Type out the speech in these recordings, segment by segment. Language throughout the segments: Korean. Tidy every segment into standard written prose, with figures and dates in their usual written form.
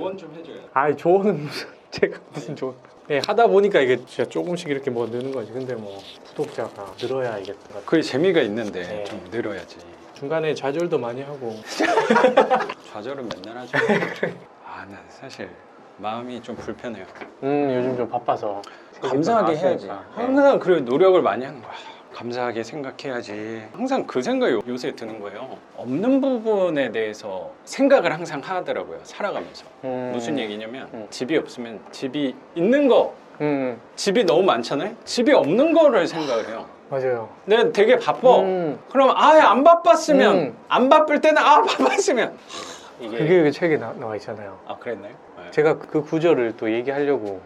조언 좀 해줘요. 아, 조언은 무슨 제가 무슨 조언? 네, 하다 보니까 이게 진짜 조금씩 이렇게 뭐 느는 거지. 근데 뭐 구독자가 늘어야 이게 또 그게 재미가 있는데 네. 좀 늘어야지. 중간에 좌절도 많이 하고. 좌절은 맨날 하죠. 아, 나 사실 마음이 좀 불편해요. 요즘 좀 바빠서. 감사하게 나왔으니까. 해야지. 네. 항상 그래 노력을 많이 하는 거야. 감사하게 생각해야지. 항상 그 생각이 요새 드는 거예요. 없는 부분에 대해서 생각을 항상 하더라고요. 살아가면서. 무슨 얘기냐면 집이 없으면 집이 있는 거, 집이 너무 많잖아요. 집이 없는 거를 생각을 해요. 맞아요. 내가 되게 바빠. 그럼 아예 안 바빴으면 안 바쁠 때는 바빴으면 이게 그게 그 책에 나와 있잖아요. 아 그랬나요? 네. 제가 그 구절을 또 얘기하려고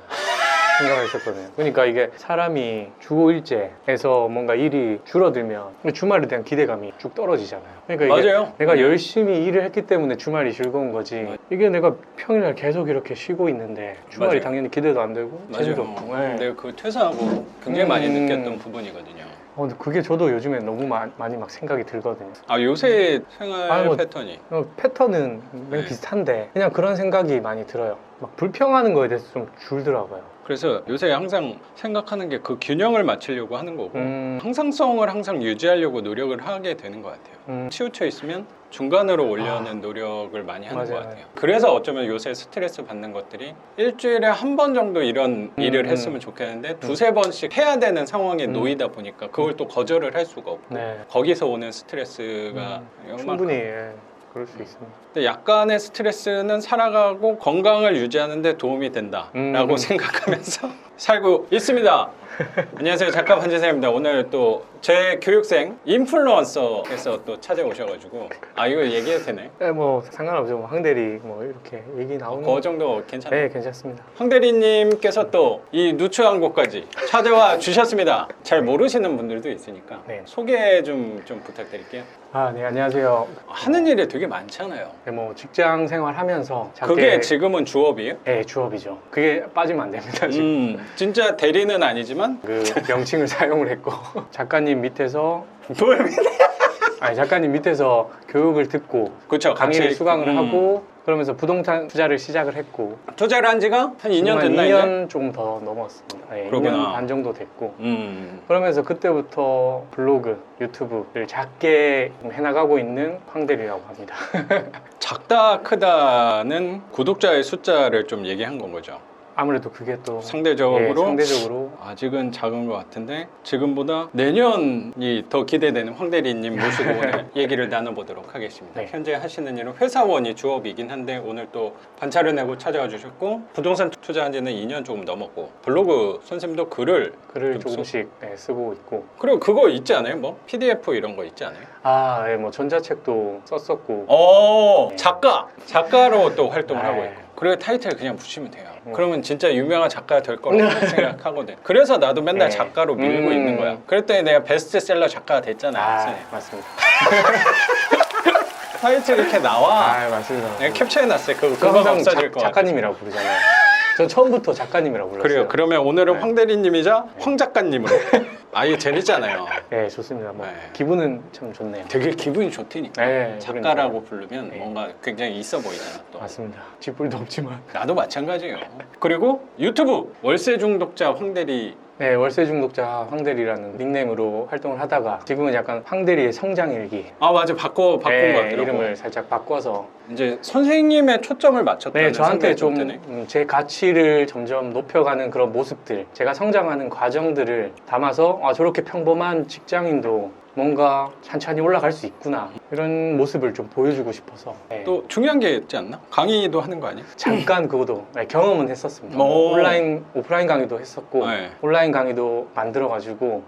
생각을 했었거든요. 그러니까 이게 사람이 주 5일째에서 뭔가 일이 줄어들면 주말에 대한 기대감이 쭉 떨어지잖아요. 그러니까 이게 맞아요. 내가 네. 열심히 일을 했기 때문에 주말이 즐거운 거지. 이게 내가 평일날 계속 이렇게 쉬고 있는데 주말이 맞아요. 당연히 기대도 안 되고 재미도 맞아요. 없고. 네. 근데 그 퇴사하고 굉장히 많이 느꼈던 부분이거든요. 근데 그게 저도 요즘에 너무 많이 막 생각이 들거든요. 아 요새 생활 아니, 뭐- 패턴이 패턴은 맨 네. 비슷한데 그냥 그런 생각이 많이 들어요. 막 불평하는 거에 대해서 좀 줄더라고요. 그래서 요새 항상 생각하는 게 그 균형을 맞추려고 하는 거고 음. 항상성을 항상 유지하려고 노력을 하게 되는 것 같아요. 치우쳐 있으면 중간으로 올려는 노력을 많이 하는 맞아요, 것 같아요. 그래서 어쩌면 요새 스트레스 받는 것들이 일주일에 한 번 정도 이런 일을 했으면 좋겠는데 두세 번씩 해야 되는 상황에 놓이다 보니까 그걸 또 거절을 할 수가 없고 네. 거기서 오는 스트레스가 요만큼. 충분히 그럴 수 있습니다. 근데 약간의 스트레스는 살아가고 건강을 유지하는 데 도움이 된다라고 생각하면서 살고 있습니다. 안녕하세요, 작가 반지세입니다. 오늘 또 제 교육생 인플루언서에서 또 찾아오셔가지고 이거 얘기해도 되네? 네, 뭐 상관없죠. 뭐 황대리 뭐 이렇게 얘기 나오는 그 정도 괜찮아요? 네, 괜찮습니다. 황 대리님께서 또 이 누추한 곳까지 찾아와 주셨습니다. 잘 모르시는 분들도 있으니까 네. 소개 좀 부탁드릴게요. 네, 안녕하세요. 하는 일이 되게 많잖아요. 네, 뭐 직장 생활하면서 그게 지금은 주업이에요? 네, 주업이죠. 그게 빠지면 안 됩니다. 지금. 진짜 대리는 아니지만 그 명칭을 사용을 했고 작가님 밑에서 작가님 밑에서 교육을 듣고 그렇죠. 강의를 같이, 수강을 하고 그러면서 부동산 투자를 시작을 했고 투자를 한 지가 한 2년 지금 한 됐나 이제? 2년 조금 더 넘었습니다. 네, 그러구나. 2년 반 정도 됐고 음. 그러면서 그때부터 블로그, 유튜브를 작게 해나가고 있는 황대리라고 합니다. 작다 크다는 구독자의 숫자를 좀 얘기한 건 거죠. 아무래도 그게 또 상대적으로 상대적으로 아직은 작은 것 같은데 지금보다 내년이 더 기대되는 황 대리님 모시고 오늘 얘기를 나눠보도록 하겠습니다. 네. 현재 하시는 일은 회사원이 주업이긴 한데 오늘 또 반차를 내고 찾아와 주셨고 부동산 투자한 지는 2년 조금 넘었고 블로그 선생님도 글을 좀 조금씩 쓰고 있고 그리고 그거 있지 않아요? 뭐 PDF 이런 거 있지 않아요? 뭐 전자책도 썼었고 작가로 또 활동을 하고 네. 있고 그리고 타이틀 그냥 붙이면 돼요. 그러면 진짜 유명한 작가가 될 거라고 생각하거든. 그래서 나도 맨날 네. 작가로 밀고 있는 거야. 그랬더니 내가 베스트셀러 작가가 됐잖아. 선생님. 맞습니다. 타이틀 이렇게 나와. 맞습니다. 내가 캡처해놨어요. 그거 항상 없어질 거 같아. 작가님이라고 부르잖아요. 저 처음부터 작가님이라고 불렀어요. 그래요. 그러면 오늘은 네. 황 대리님이자 황 작가님으로. 이게 재밌잖아요. 네, 좋습니다. 뭐 네. 기분은 참 좋네요. 되게 기분이 좋다니까. 네, 작가라고 부르면 네. 뭔가 굉장히 있어 보이잖아. 또. 맞습니다. 쥐뿔도 없지만. 나도 마찬가지예요. 그리고 유튜브 월세 중독자 황 대리. 네, 월세 중독자 황대리라는 닉네임으로 활동을 하다가 지금은 약간 황대리의 성장일기. 맞아. 바꾼 것 같더라고. 이름을 살짝 바꿔서. 이제 선생님의 초점을 맞췄다는 네, 저한테 생각이 좀 드네. 좀 제 가치를 점점 높여가는 그런 모습들, 제가 성장하는 과정들을 담아서 저렇게 평범한 직장인도 뭔가 찬찬히 올라갈 수 있구나 이런 모습을 좀 보여주고 싶어서 또 중요한 게 있지 않나? 강의도 하는 거 아니야? 잠깐 그것도 경험은 했었습니다. 오. 온라인, 오프라인 강의도 했었고 네. 온라인 강의도 만들어가지고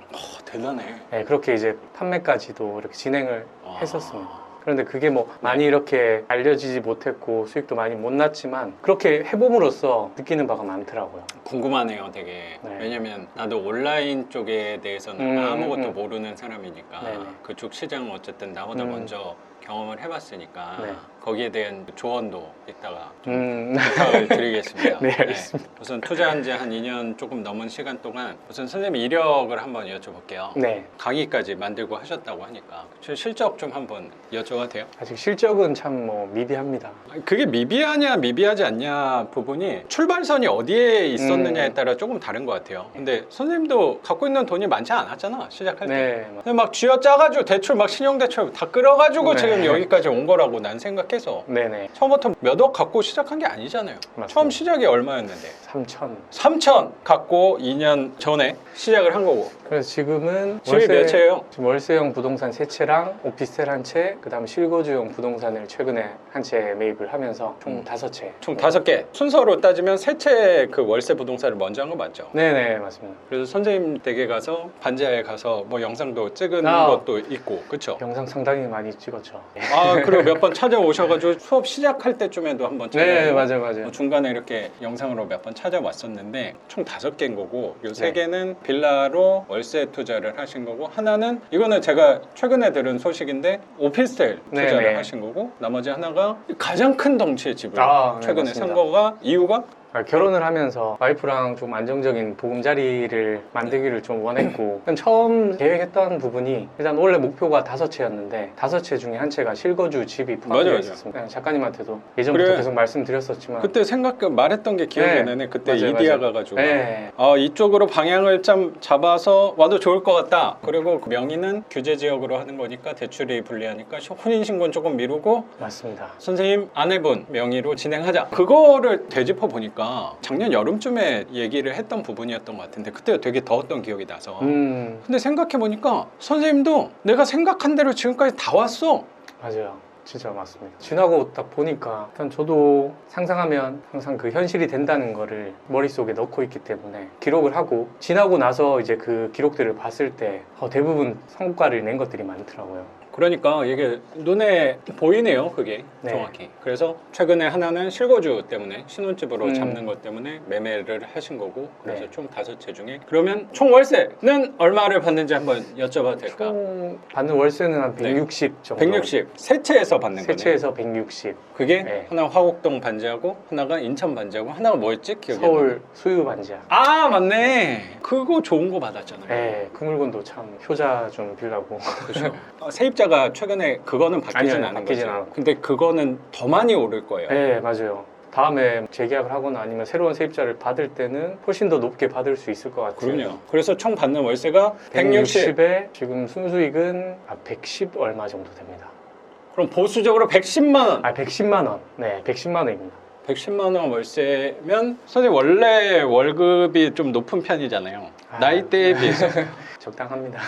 대단해. 그렇게 이제 판매까지도 이렇게 진행을 했었습니다. 그런데 그게 뭐 네. 많이 이렇게 알려지지 못했고 수익도 많이 못 났지만 그렇게 해봄으로써 느끼는 바가 많더라고요. 궁금하네요, 되게. 네. 왜냐면 나도 온라인 쪽에 대해서는 아무것도 음. 모르는 사람이니까 네네. 그쪽 시장은 어쨌든 나보다 먼저 경험을 해봤으니까 네. 거기에 대한 조언도 이따가 좀 음. 부탁을 드리겠습니다. 네, 알겠습니다. 우선 투자한 지 한 2년 조금 넘은 시간 동안 우선 선생님 이력을 한번 여쭤볼게요. 네. 강의까지 만들고 하셨다고 하니까 실적 좀 한번 여쭤봐도 돼요? 아직 실적은 참 뭐 미비합니다. 그게 미비하냐 미비하지 않냐 부분이 출발선이 어디에 있었느냐에 따라 조금 다른 것 같아요. 근데 선생님도 갖고 있는 돈이 많지 않았잖아, 시작할 때. 네. 근데 막 쥐어짜가지고 대출 막 신용대출 다 끌어가지고 네. 지금 여기까지 온 거라고 난 생각해서 네네. 처음부터 몇 억 갖고 시작한 게 아니잖아요. 맞습니다. 처음 시작이 얼마였는데? 3천. 3천 갖고 2년 전에 시작을 한 거고. 그래서 지금은 집이 몇 채예요? 지금 월세형 부동산 3채랑 오피스텔 1채, 그다음 실거주용 부동산을 최근에 한 채 매입을 하면서 총 5채. 총 5개. 순서로 따지면 세 채 그 월세 부동산을 먼저 한 거 맞죠? 네네, 맞습니다. 그래서 선생님 댁에 가서 반지하에 가서 뭐 영상도 찍은 아. 것도 있고, 그쵸? 영상 상당히 많이 찍었죠. 아, 그리고 몇 번 찾아오셔가지고 수업 시작할 때쯤에도 한번 네, 찾아오고 맞아요. 중간에 이렇게 영상으로 몇 번 찾아왔었는데 총 5개인 거고 요 네. 3개는 빌라로 월세 투자를 하신 거고 하나는 이거는 제가 최근에 들은 소식인데 오피스텔 네, 투자를 네. 하신 거고 나머지 하나가 가장 큰 덩치의 집을 아, 네, 최근에 맞습니다. 산 거가 이유가 결혼을 하면서 와이프랑 좀 안정적인 보금자리를 만들기를 좀 원했고 처음 계획했던 부분이 일단 원래 목표가 5채였는데 5채 중에 한 채가 실거주 집이 포함되어 맞아요. 있었습니다. 네, 작가님한테도 예전부터 그래. 계속 말씀드렸었지만 그때 말했던 게 기억이 네. 나네. 그때 맞아요, 이디야 맞아요. 가가지고 네. 이쪽으로 방향을 좀 잡아서 와도 좋을 것 같다. 그리고 그 명의는 규제 지역으로 하는 거니까 대출이 불리하니까 혼인신고는 조금 미루고 맞습니다. 선생님 아내분 명의로 진행하자. 그거를 되짚어 보니까 작년 여름쯤에 얘기를 했던 부분이었던 것 같은데 그때가 되게 더웠던 기억이 나서 근데 생각해 보니까 선생님도 내가 생각한 대로 지금까지 다 왔어. 맞아요. 진짜 맞습니다. 지나고 딱 보니까 일단 저도 상상하면 항상 그 현실이 된다는 거를 머릿속에 넣고 있기 때문에 기록을 하고 지나고 나서 이제 그 기록들을 봤을 때 대부분 성과를 낸 것들이 많더라고요. 그러니까 이게 눈에 보이네요, 그게 네. 정확히. 그래서 최근에 하나는 실거주 때문에 신혼집으로 음. 잡는 것 때문에 매매를 하신 거고 그래서 네. 총 5채 중에 그러면 총 월세는 얼마를 받는지 한번 여쭤봐도 될까? 총 받는 월세는 한 160 정도. 160. 세 채에서 받는 세 거네. 채에서 160. 그게 네. 하나 화곡동 반지하고 하나가 인천 반지하고 하나가 뭐였지? 기억이 안 서울 수유 반지하. 나. 맞네. 그거 좋은 거 받았잖아요. 네, 그 물건도 참 효자 좀 빌라고. 그렇죠. 세입자가 최근에 그거는 바뀌진 아니요, 않은 바뀌진 거죠. 않았고. 근데 그거는 더 많이 오를 거예요. 네, 맞아요. 다음에 재계약을 하거나 아니면 새로운 세입자를 받을 때는 훨씬 더 높게 받을 수 있을 것 같아요. 그럼요. 그래서 총 받는 월세가 160. 160에 지금 순수익은 110 얼마 정도 됩니다. 그럼 보수적으로 110만 원. 110만 원. 네, 110만 원입니다. 110만 원 월세면 선생님 원래 월급이 좀 높은 편이잖아요. 나이대에 비해서 적당합니다.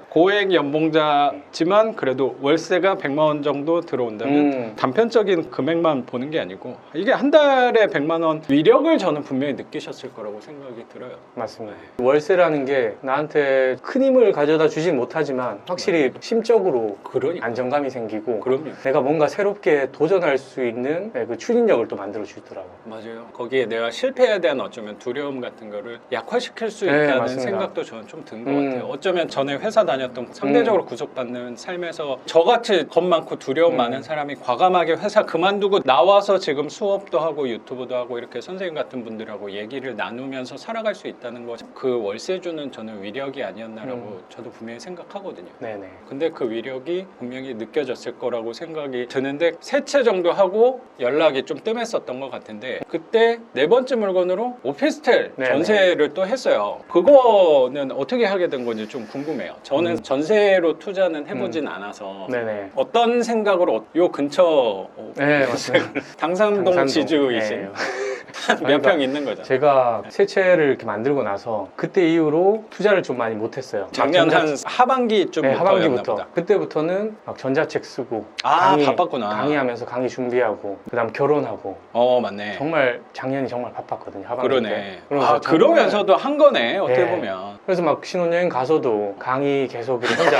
고액 연봉자지만 그래도 월세가 100만 원 정도 들어온다면 단편적인 금액만 보는 게 아니고 이게 한 달에 100만 원 위력을 저는 분명히 느끼셨을 거라고 생각이 들어요. 맞습니다. 월세라는 게 나한테 큰 힘을 가져다 주진 못하지만 확실히 심적으로 그러니까. 안정감이 생기고 그럼요. 내가 뭔가 새롭게 도전할 수 있는 그 추진력을 또 만들어 주더라고요. 맞아요. 거기에 내가 실패에 대한 어쩌면 두려움 같은 거를 약화시킬 수 네, 있다는 맞습니다. 생각도 저는 좀 든 것 같아요. 어쩌면 전에 회사 다녔던 상대적으로 구속받는 삶에서 저같이 겁 많고 두려움 많은 사람이 과감하게 회사 그만두고 나와서 지금 수업도 하고 유튜브도 하고 이렇게 선생님 같은 분들하고 얘기를 나누면서 살아갈 수 있다는 거 그 월세주는 저는 위력이 아니었나라고 저도 분명히 생각하거든요. 네네. 근데 그 위력이 분명히 느껴졌을 거라고 생각이 드는데 세 채 정도 하고 연락이 좀 뜸했었던 것 같은데 그때 네 번째 물건으로 오피스텔 네네. 전세를 또 했어요. 그거는 어떻게 하게 된 건지 좀 궁금해요. 저는 전세로 투자는 해보진 않아서 네네. 어떤 생각으로 요 근처 네, 맞습니다. 당산동 지주이신 네. 몇 평 있는 거죠. 제가 새 채를 이렇게 만들고 나서 그때 이후로 투자를 좀 많이 못했어요. 작년 한 하반기쯤부터 네, 하반기부터. 보다. 그때부터는 막 전자책 쓰고 바빴구나. 강의하면서 강의 준비하고 그다음 결혼하고 맞네. 정말 작년이 정말 바빴거든요. 하반기 그러네. 때. 그러면서 정말- 그러면서도 한 거네. 어떻게 네. 보면. 그래서 막 신혼여행 가서도 강의 계속 이렇게 혼자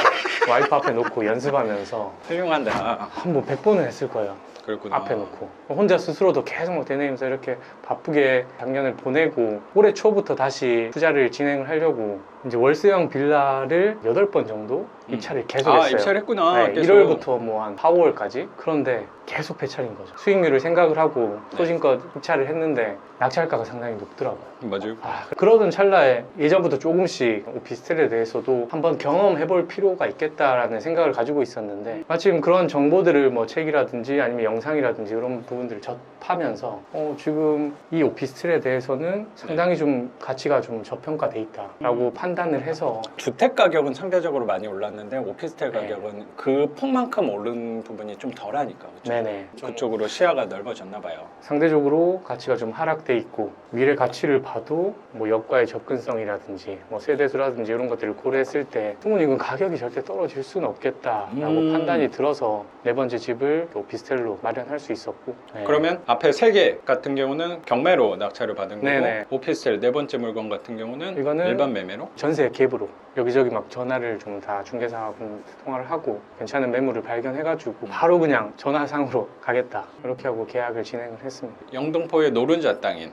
와이프 앞에 놓고 연습하면서 훌륭한다. 한 번 100번은 했을 거예요. 그렇구나. 앞에 놓고 혼자 스스로도 계속 막 되뇌면서 이렇게 바쁘게 작년을 보내고 올해 초부터 다시 투자를 진행을 하려고 이제 월세형 빌라를 8번 정도 입찰을 계속 했어요. 입찰했구나. 네, 계속. 1월부터 뭐 한 4, 5월까지. 그런데 계속 배찰인 거죠. 수익률을 생각을 하고 소신껏 입찰을 했는데 낙찰가가 상당히 높더라고요. 맞아요. 그러던 찰나에 예전부터 조금씩 오피스텔에 대해서도 한번 경험해볼 필요가 있겠다라는 생각을 가지고 있었는데 마침 그런 정보들을 뭐 책이라든지 아니면 영상이라든지 이런 부분들을 접하면서 지금 이 오피스텔에 대해서는 상당히 좀 가치가 좀 저평가돼 있다라고 판단을 해서 주택 가격은 상대적으로 많이 올랐는데 오피스텔 네. 가격은 그 폭만큼 오른 부분이 좀 덜하니까 그렇죠? 네네 그쪽으로 시야가 넓어졌나 봐요. 상대적으로 가치가 좀 하락돼 있고 미래 가치를 봐도 뭐 역과의 접근성이라든지 뭐 세대수라든지 이런 것들을 고려했을 때 이건 가격이 절대 떨어질 수는 없겠다라고 판단이 들어서 네 번째 집을 오피스텔로 마련할 수 있었고 네. 그러면 앞에 3개 같은 경우는 경매로 낙찰을 받은 거고 네네. 오피스텔 네 번째 물건 같은 경우는 이거는 일반 매매로? 전세 갭으로 여기저기 막 전화를 좀 다 중개사하고 통화를 하고 괜찮은 매물을 발견해가지고 바로 그냥 전화상으로 가겠다 이렇게 하고 계약을 진행을 했습니다. 영등포의 노른자 땅인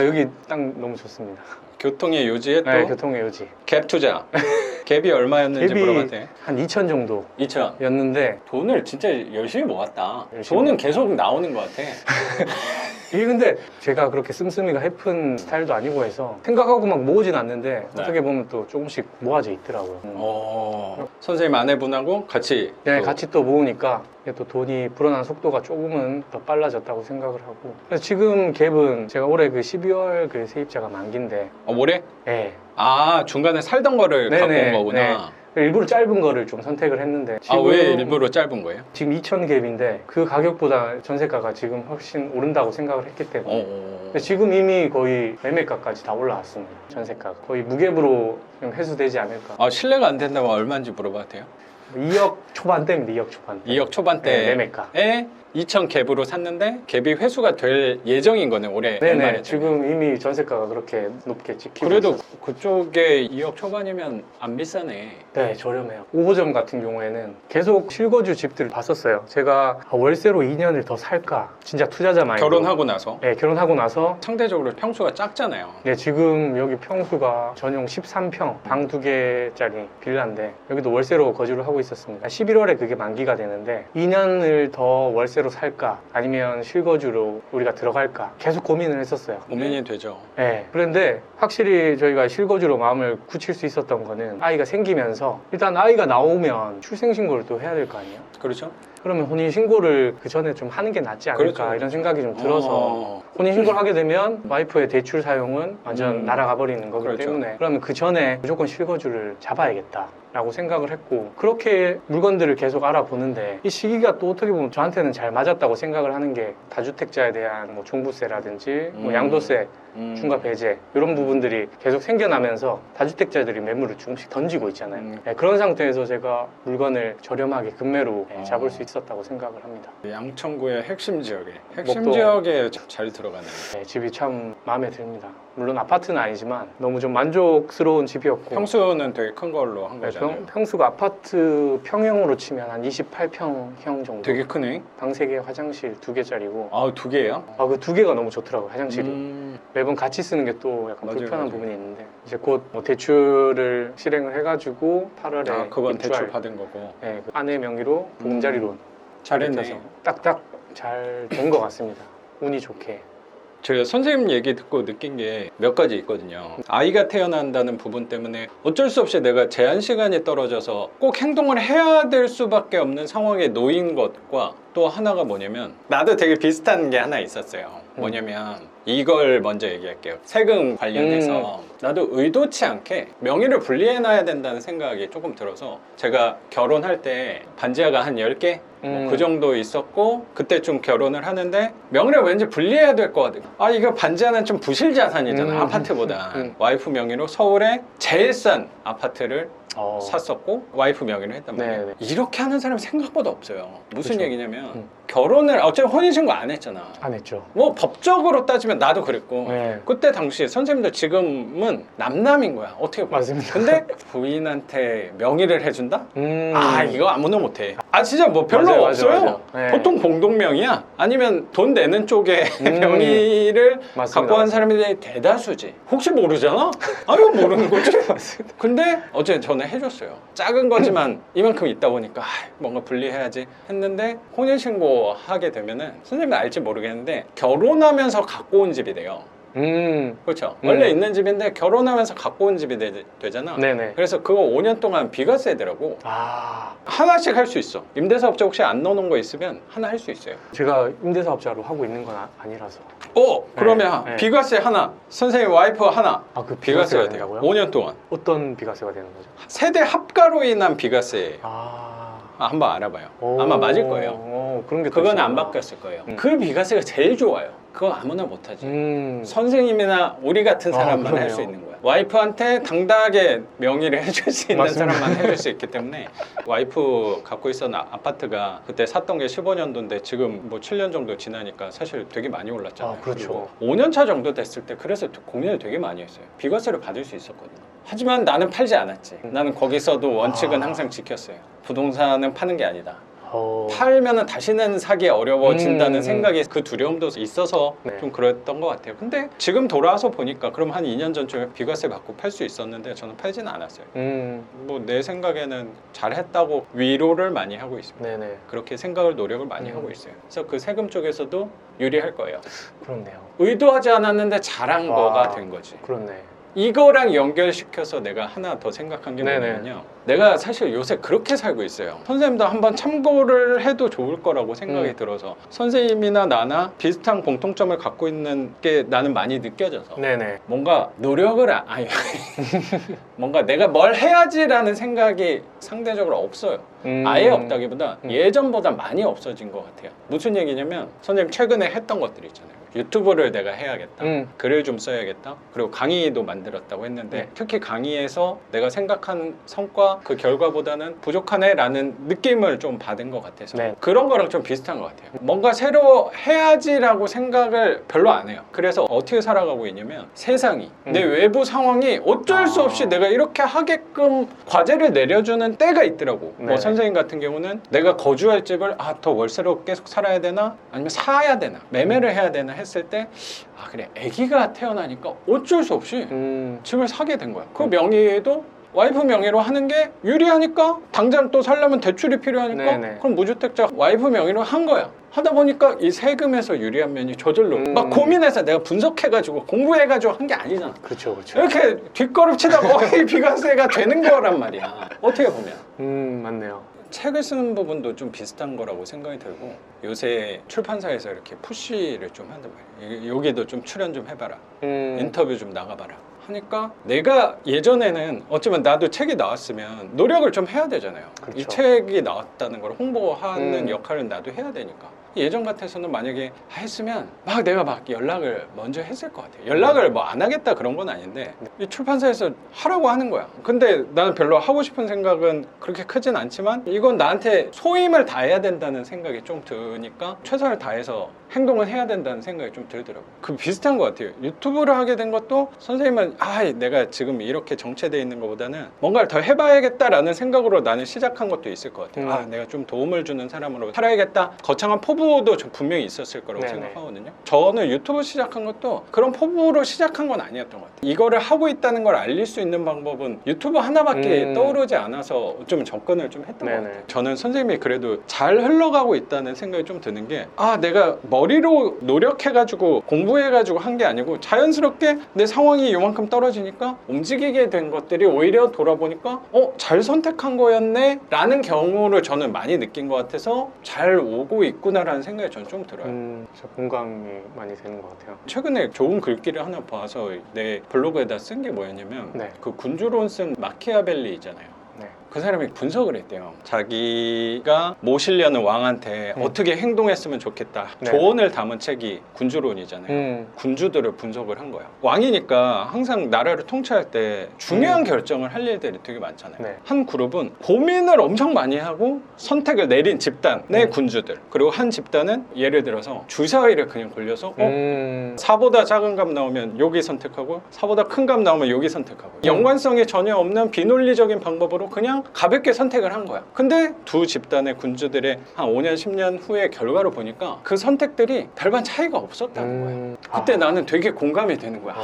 여기 땅 너무 좋습니다. 교통의 요지에 또 네, 교통의 요지. 갭 투자. 갭이 얼마였는지 갭이 물어봐도 돼? 한 2천 정도 2천. 였는데 돈을 진짜 열심히 모았다. 열심히 돈은 모았다. 계속 나오는 것 같아. 이게 근데 제가 그렇게 씀씀이가 해픈 스타일도 아니고 해서 생각하고 막 모으진 않는데 네. 어떻게 보면 또 조금씩 모아져 있더라고요. 선생님 아내분하고 같이 네, 또 같이 또 모으니까 이게 또 돈이 불어나는 속도가 조금은 더 빨라졌다고 생각을 하고 그래서 지금 갭은 제가 올해 그 12월 그 세입자가 만기인데 올해? 네. 중간에 살던 거를 네네, 갖고 온 거구나. 일부러 짧은 거를 좀 선택을 했는데 지금 왜 일부러 짧은 거예요? 지금 2천 갭인데 그 가격보다 전세가가 지금 훨씬 오른다고 생각을 했기 때문에 근데 지금 이미 거의 매매가까지 다 올라왔습니다. 전세가가 거의 무갭으로 좀 회수되지 않을까. 실례가 안 된다면 얼마인지 물어봐도 돼요? 2억 초반대입니다. 2억 초반대. 2억 초반대에 네, 매매가. 2천 갭으로 샀는데 갭이 회수가 될 예정인 거네 올해 네네. 연말에. 지금 이미 전세가가 그렇게 높게 찍히고 그래도 있어서. 그쪽에 2억 초반이면 안 비싸네. 네, 저렴해요. 5호점 같은 경우에는 계속 실거주 집들을 봤었어요. 제가 월세로 2년을 더 살까? 진짜 투자자 마인드. 결혼하고 나서 네, 결혼하고 나서 상대적으로 평수가 작잖아요. 네, 지금 여기 평수가 전용 13평, 방 2개짜리 빌라인데 여기도 월세로 거주를 하고 있었습니다. 11월에 그게 만기가 되는데 2년을 더 월세로 살까? 아니면 실거주로 우리가 들어갈까? 계속 고민을 했었어요. 고민이 되죠. 네. 그런데 확실히 저희가 실거주로 마음을 굳힐 수 있었던 거는 아이가 생기면서 일단 아이가 나오면 출생신고를 또 해야 될 거 아니에요? 그렇죠? 그러면 혼인신고를 그 전에 좀 하는 게 낫지 않을까 그렇죠. 이런 생각이 좀 들어서 혼인신고를 하게 되면 와이프의 대출 사용은 완전 날아가 버리는 거기 그렇죠. 때문에 그러면 그 전에 무조건 실거주를 잡아야겠다 라고 생각을 했고 그렇게 물건들을 계속 알아보는데 이 시기가 또 어떻게 보면 저한테는 잘 맞았다고 생각을 하는 게 다주택자에 대한 뭐 종부세라든지 뭐 양도세 중과 배제 이런 부분들이 계속 생겨나면서 다주택자들이 매물을 조금씩 던지고 있잖아요. 네, 그런 상태에서 제가 물건을 저렴하게 금매로 잡을 수 있었다고 생각을 합니다. 양천구의 핵심 지역에 핵심 목동. 지역에 잘 들어가네요. 네, 집이 참 마음에 듭니다. 물론 아파트는 아니지만 너무 좀 만족스러운 집이었고 평수는 되게 큰 걸로 한 네, 거잖아요. 평수가 아파트 평형으로 치면 한 28평형 정도. 되게 크네. 방 3개, 화장실 2개짜리고. 2개예요? 그 2개가 너무 좋더라고요, 화장실이. 매번 같이 쓰는 게 또 약간 맞아요, 불편한 맞아요. 부분이 있는데 이제 곧 뭐 대출을 실행을 해가지고 8월에 그건 대출 받은 거고. 네, 그 아내 명의로 보금자리로 잘했네. 딱딱 잘 된 것 같습니다. 운이 좋게. 제가 선생님 얘기 듣고 느낀 게 몇 가지 있거든요. 아이가 태어난다는 부분 때문에 어쩔 수 없이 내가 제한 시간이 떨어져서 꼭 행동을 해야 될 수밖에 없는 상황에 놓인 것과 또 하나가 뭐냐면 나도 되게 비슷한 게 하나 있었어요. 뭐냐면 이걸 먼저 얘기할게요. 세금 관련해서 나도 의도치 않게 명의를 분리해놔야 된다는 생각이 조금 들어서 제가 결혼할 때 반지하가 한 10개? 그 정도 있었고 그때 좀 결혼을 하는데 명의를 왠지 분리해야 될 것 같아. 이거 반지하는 좀 부실 자산이잖아. 아파트보다. 와이프 명의로 서울에 제일 싼 아파트를 샀었고 와이프 명의로 했단 말이에요. 네네. 이렇게 하는 사람이 생각보다 없어요. 무슨 그쵸. 얘기냐면 결혼을 어차피 혼인신고 안 했잖아. 안 했죠. 뭐 법적으로 따지면 나도 그랬고 네. 그때 당시 선생님들 지금은 남남인 거야. 어떻게 봐. 맞습니다. 근데 부인한테 명의를 해준다? 아 음. 이거 아무나 못해. 아 진짜 뭐 별로 맞아요, 없어요. 맞아요. 네. 보통 공동명의야. 아니면 돈 내는 쪽에 음. 명의를 맞습니다. 갖고 한 사람이 대다수지. 혹시 모르잖아? 아유 모르는 거지. 근데 어제 저는 해줬어요. 작은 거지만 이만큼 있다 보니까 아, 뭔가 분리해야지 했는데 혼인신고 하게 되면은 선생님은 알지 모르겠는데 결혼하면서 갖고 온 집이 돼요. 그렇죠. 원래 있는 집인데 결혼하면서 갖고 온 집이 되잖아. 네네. 그래서 그거 5년 동안 비과세더라고. 아, 하나씩 할 수 있어. 임대사업자 혹시 안 넣어놓은 거 있으면 하나 할 수 있어요. 제가 임대사업자로 하고 있는 건 아니라서. 그러면 네. 비과세 하나, 선생님 와이프 하나 아, 그 비과세가 비과세가 돼요. 된다고요? 5년 동안. 어떤 비과세가 되는 거죠? 세대 합가로 인한 비과세. 아, 한번 알아봐요. 오. 아마 맞을 거예요. 그런 게 또 그건 안 있구나. 바뀌었을 거예요. 그 비과세가 제일 좋아요. 그건 아무나 못하지. 선 선생님이나 우리 같은 사람만 할 그러네요. 수 있는 거야. 와이프한테 당당하게 명의를 해줄 수 있는 맞습니다. 사람만 해줄 수 있기 때문에 와이프 갖고 있었던 아파트가 그때 샀던 게 15년도인데 지금 뭐 7년 정도 지나니까 사실 되게 많이 올랐잖아요. 아, 그렇죠. 5년 차 정도 됐을 때 그래서 고민을 되게 많이 했어요. 비과세를 받을 수 있었거든요. 하지만 나는 팔지 않았지. 나는 거기서도 원칙은 항상 지켰어요. 부동산은 파는 게 아니다. 팔면은 다시는 사기 어려워진다는 생각이 그 두려움도 있어서 네. 좀 그랬던 것 같아요. 근데 지금 돌아와서 보니까 그럼 한 2년 전쯤에 비과세 받고 팔 수 있었는데 저는 팔지는 않았어요. 뭐 내 생각에는 잘했다고 위로를 많이 하고 있습니다. 네네. 그렇게 생각을 노력을 많이 하고 있어요. 그래서 그 세금 쪽에서도 유리할 거예요. 그렇네요. 의도하지 않았는데 잘한 와. 거가 된 거지. 그렇네. 이거랑 연결시켜서 내가 하나 더 생각한 게 네네. 뭐냐면요. 내가 사실 요새 그렇게 살고 있어요. 선생님도 한번 참고를 해도 좋을 거라고 생각이 들어서 선생님이나 나나 비슷한 공통점을 갖고 있는 게 나는 많이 느껴져서 네네. 뭔가 노력을 뭔가 내가 뭘 해야지라는 생각이 상대적으로 없어요. 아예 없다기보다 예전보다 많이 없어진 것 같아요. 무슨 얘기냐면 선생님 최근에 했던 것들 있잖아요. 유튜브를 내가 해야겠다. 글을 좀 써야겠다. 그리고 강의도 만들었다고 했는데 특히 강의에서 내가 생각한 성과 그 결과보다는 부족하네 라는 느낌을 좀 받은 것 같아서 네. 그런 거랑 좀 비슷한 것 같아요. 뭔가 새로 해야지라고 생각을 별로 안 해요. 그래서 어떻게 살아가고 있냐면 세상이 내 외부 상황이 어쩔 수 없이 내가 이렇게 하게끔 과제를 내려주는 때가 있더라고. 네. 뭐 선생님 같은 경우는 내가 거주할 집을 더 월세로 계속 살아야 되나 아니면 사야 되나 매매를 해야 되나 했을 때 그래 아기가 태어나니까 어쩔 수 없이 집을 사게 된 거야. 그 명의도 와이프 명의로 하는 게 유리하니까 당장 또 살려면 대출이 필요하니까 네네. 그럼 무주택자 와이프 명의로 한 거야. 하다 보니까 이 세금에서 유리한 면이 저절로 막 고민해서 내가 분석해가지고 공부해가지고 한 게 아니잖아. 그렇죠, 그렇죠. 이렇게 뒷걸음치다가 비과세가 되는 거란 말이야. 어떻게 보면. 맞네요. 책을 쓰는 부분도 좀 비슷한 거라고 생각이 들고 요새 출판사에서 이렇게 푸시를 좀 한단 말이에요. 여기도 좀 출연 좀 해봐라. 인터뷰 좀 나가봐라. 하니까 내가 예전에는 어쩌면 나도 책이 나왔으면 노력을 좀 해야 되잖아요. 그렇죠. 이 책이 나왔다는 걸 홍보하는 역할을 나도 해야 되니까. 예전 같아서는 만약에 했으면 내가 연락을 먼저 했을 것 같아요. 연락을 뭐 안 하겠다 그런 건 아닌데 이 출판사에서 하라고 하는 거야. 근데 나는 별로 하고 싶은 생각은 그렇게 크진 않지만 이건 나한테 소임을 다해야 된다는 생각이 좀 드니까 최선을 다해서 행동을 해야 된다는 생각이 좀 들더라고요. 그 비슷한 것 같아요. 유튜브를 하게 된 것도 선생님은 내가 지금 이렇게 정체되어 있는 것보다는 뭔가를 더 해봐야겠다라는 생각으로 나는 시작한 것도 있을 것 같아요. 내가 좀 도움을 주는 사람으로 살아야겠다. 거창한 포부도 분명히 있었을 거라고 네네. 생각하거든요. 저는 유튜브 시작한 것도 그런 포부로 시작한 건 아니었던 것 같아요. 이거를 하고 있다는 걸 알릴 수 있는 방법은 유튜브 하나밖에 떠오르지 않아서 좀 접근을 좀 했던 것 같아요. 저는 선생님이 그래도 잘 흘러가고 있다는 생각이 좀 드는 게 내가 머리로 노력해가지고 공부해가지고 한 게 아니고 자연스럽게 내 상황이 요만큼 떨어지니까 움직이게 된 것들이 오히려 돌아보니까 잘 선택한 거였네 라는 경우를 저는 많이 느낀 것 같아서 잘 오고 있구나라는 생각이 저는 좀 들어요. 진짜 공감이 많이 되는 것 같아요. 최근에 좋은 글귀를 하나 봐서 내 블로그에다 쓴 게 뭐였냐면 네. 그 군주론 쓴 마키아벨리 있잖아요. 네. 그 사람이 분석을 했대요. 자기가 모시려는 왕한테 어떻게 행동했으면 좋겠다. 네. 조언을 담은 책이 군주론이잖아요. 군주들을 분석을 한 거야. 왕이니까 항상 나라를 통치할 때 중요한 결정을 할 일들이 되게 많잖아요. 네. 한 그룹은 고민을 엄청 많이 하고 선택을 내린 집단의 군주들, 그리고 한 집단은 예를 들어서 주사위를 그냥 골려서 사보다 작은 값 나오면 여기 선택하고 사보다 큰 값 나오면 여기 선택하고 연관성이 전혀 없는 비논리적인 방법으로 그냥 가볍게 선택을 한 거야. 근데 두 집단의 군주들의 한 5년 10년 후의 결과를 보니까 그 선택들이 별반 차이가 없었다는 거야. 그때 나는 되게 공감이 되는 거야.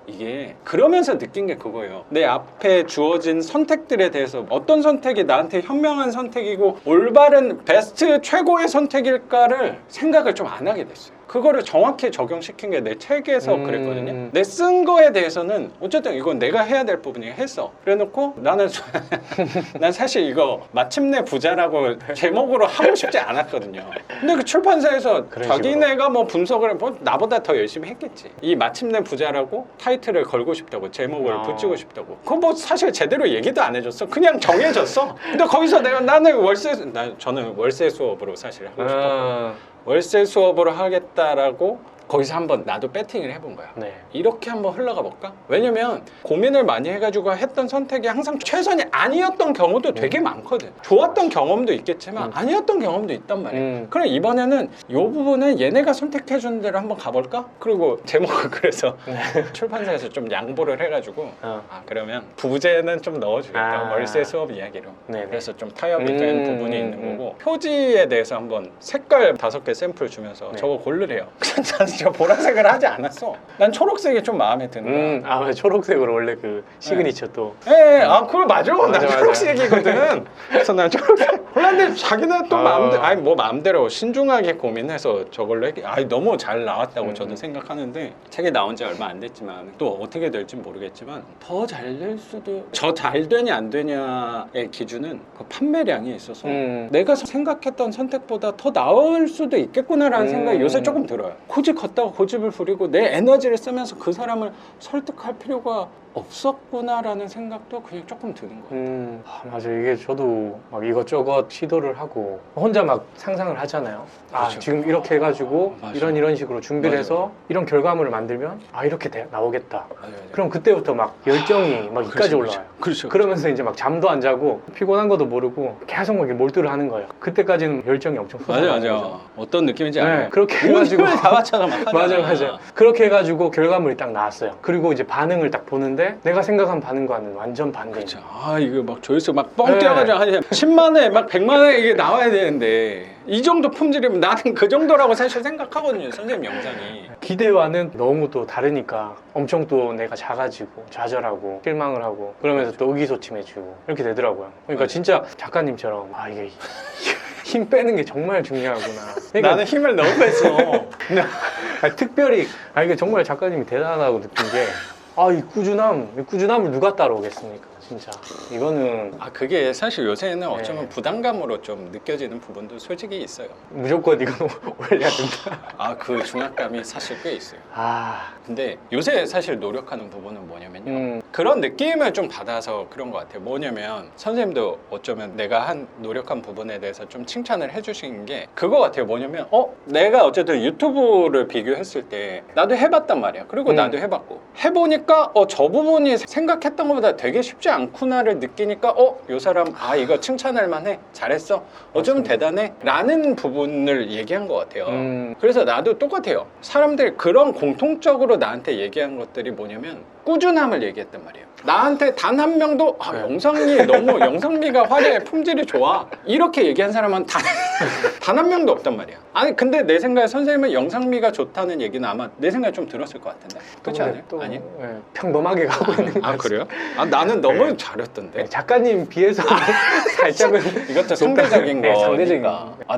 이게 그러면서 느낀 게 그거예요. 내 앞에 주어진 선택들에 대해서 어떤 선택이 나한테 현명한 선택이고 올바른 베스트 최고의 선택일까를 생각을 좀 안 하게 됐어요. 그거를 정확히 적용시킨 게 내 책에서 그랬거든요. 내 쓴 거에 대해서는 어쨌든 이건 내가 해야 될 부분이니까 했어. 그래놓고 나는 난 사실 이거 마침내 부자라고 제목으로 하고 싶지 않았거든요. 근데 그 출판사에서 자기네가 뭐 분석을 뭐 나보다 더 열심히 했겠지. 이 마침내 부자라고 타이틀을 걸고 싶다고, 제목을 붙이고 싶다고. 그거 뭐 사실 제대로 얘기도 안 해줬어. 그냥 정해졌어. 근데 거기서 저는 월세 수업으로 사실 하고 싶었고 월세 수업으로 하겠다라고 거기서 한번 나도 배팅을 해본 거야. 네. 이렇게 한번 흘러가 볼까? 왜냐면 고민을 많이 해가지고 했던 선택이 항상 최선이 아니었던 경우도 되게 많거든. 좋았던 경험도 있겠지만 아니었던 경험도 있단 말이야. 그럼 이번에는 이 부분은 얘네가 선택해주는 대로 한번 가볼까? 그리고 제목을 그래서 출판사에서 좀 양보를 해가지고 그러면 부재는 좀 넣어주겠다. 월세 수업 이야기로. 네네. 그래서 좀 타협이 된 부분이 있는 거고 표지에 대해서 한번 색깔 5개 샘플 주면서 저거 고르래요. 저 보라색을 하지 않았어. 난 초록색이 좀 마음에 드는 거야. 맞아. 초록색으로 원래 그 시그니처 또. 그거 맞아. 난 초록색이거든. 그래서 난 초록색. 그런데 자기는 또 마음대로 신중하게 고민해서 저걸로 했기. 너무 잘 나왔다고 저는 생각하는데 책이 나온 지 얼마 안 됐지만 또 어떻게 될지 모르겠지만 더 잘 될 수도. 저 잘 되냐 안 되냐의 기준은 그 판매량이 있어서 내가 생각했던 선택보다 더 나을 수도 있겠구나라는 생각이 요새 조금 들어요. 굳이 걷다가 고집을 부리고 내 에너지를 쓰면서 그 사람을 설득할 필요가 없었구나라는 생각도 그냥 조금 드는 거예요. 맞아. 이게 저도 막 이것저것 시도를 하고 혼자 막 상상을 하잖아요. 그렇죠. 지금 이렇게 해가지고 맞아. 이런 식으로 준비를 해서 이런 결과물을 만들면 이렇게 나오겠다. 맞아. 그럼 그때부터 막 열정이 막 이까지 올라와요. 그렇죠. 그러면서 이제 막 잠도 안 자고 피곤한 것도 모르고 계속 막 몰두를 하는 거예요. 그때까지는 열정이 엄청 솟아나는 거죠. 어떤 느낌인지 알아요. 그렇게 해가지고 다 맞춰서 막 하잖아. 맞아. 그렇게 해가지고 결과물이 딱 나왔어요. 그리고 이제 반응을 딱 보는데 내가 생각한 반응과는 완전 반대인 그렇죠. 이거 막 조회수 막 뻥 뛰어가지고 한 10만회 막 100만회 이게 나와야 되는데 이 정도 품질이면 나는 그 정도라고 사실 생각하거든요. 선생님 영상이. 기대와는 너무 또 다르니까 엄청 또 내가 작아지고 좌절하고 실망을 하고 그러면서 또 의기소침해지고 이렇게 되더라고요. 그러니까 진짜 작가님처럼 이게 힘 빼는 게 정말 중요하구나. 그러니까 나는 힘을 너무 뺐어. 특별히 이게 정말 작가님이 대단하다고 느낀 게 이 꾸준함을 누가 따라오겠습니까? 진짜 이거는 그게 사실 요새는 어쩌면 부담감으로 좀 느껴지는 부분도 솔직히 있어요. 무조건 이건 올려야 된다. 그 중압감이 사실 꽤 있어요. 근데 요새 사실 노력하는 부분은 뭐냐면요. 그런 느낌을 좀 받아서 그런 것 같아요. 뭐냐면 선생님도 어쩌면 내가 한 노력한 부분에 대해서 좀 칭찬을 해주신 게 그거 같아요. 뭐냐면 내가 어쨌든 유튜브를 비교했을 때 나도 해봤단 말이야. 그리고 나도 해봤고 해보니까 저 부분이 생각했던 것보다 되게 쉽지 않구나를 느끼니까 요 사람 이거 칭찬할 만해. 잘했어. 어쩌면 대단해. 라는 부분을 얘기한 것 같아요. 그래서 나도 똑같아요. 사람들이 그런 공통적으로 나한테 얘기한 것들이 뭐냐면 꾸준함을 얘기했단 말이에요. 나한테 단 한 명도 영상미가 화려해, 품질이 좋아 이렇게 얘기한 사람은 단 한 명도 없단 말이야. 근데 내 생각에 선생님은 영상미가 좋다는 얘기는 아마 내 생각에 좀 들었을 것 같은데 그렇지 않아요? 아니? 평범하게 가고 있는 거 그래요? 나는 너무 잘했던데. 작가님 비해서 살짝은 이것도 상대적인 거니까. 상대적인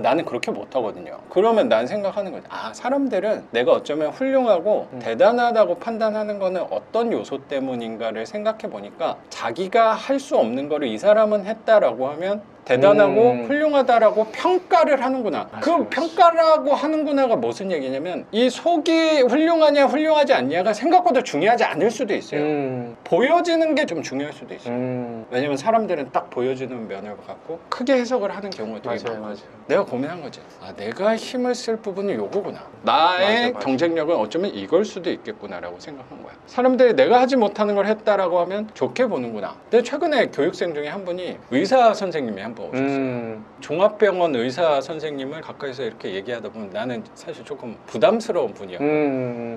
나는 그렇게 못하거든요. 그러면 난 생각하는 거지. 사람들은 내가 어쩌면 훌륭하고 대단하다고 판단하는 거는 어떤 요소 때문인가를 생각해 보니까 자기가 할 수 없는 거를 이 사람은 했다라고 하면 대단하고 훌륭하다라고 평가를 하는구나. 그 맞아. 평가라고 하는구나가 무슨 얘기냐면 이 속이 훌륭하냐 훌륭하지 않냐가 생각보다 중요하지 않을 수도 있어요. 보여지는 게 좀 중요할 수도 있어요. 왜냐면 사람들은 딱 보여지는 면을 갖고 크게 해석을 하는 경우가 되게 맞아요, 많아요. 맞아요. 내가 고민한 거지. 아, 내가 힘을 쓸 부분이 요거구나. 나의 맞아. 경쟁력은 어쩌면 이걸 수도 있겠구나라고 생각한 거야. 사람들이 내가 하지 못하는 걸 했다라고 하면 좋게 보는구나. 근데 최근에 교육생 중에 한 분이 의사 선생님이 한 분 오셨어요. 종합병원 의사 선생님을 가까이서 이렇게 얘기하다 보면 나는 사실 조금 부담스러운 분이야.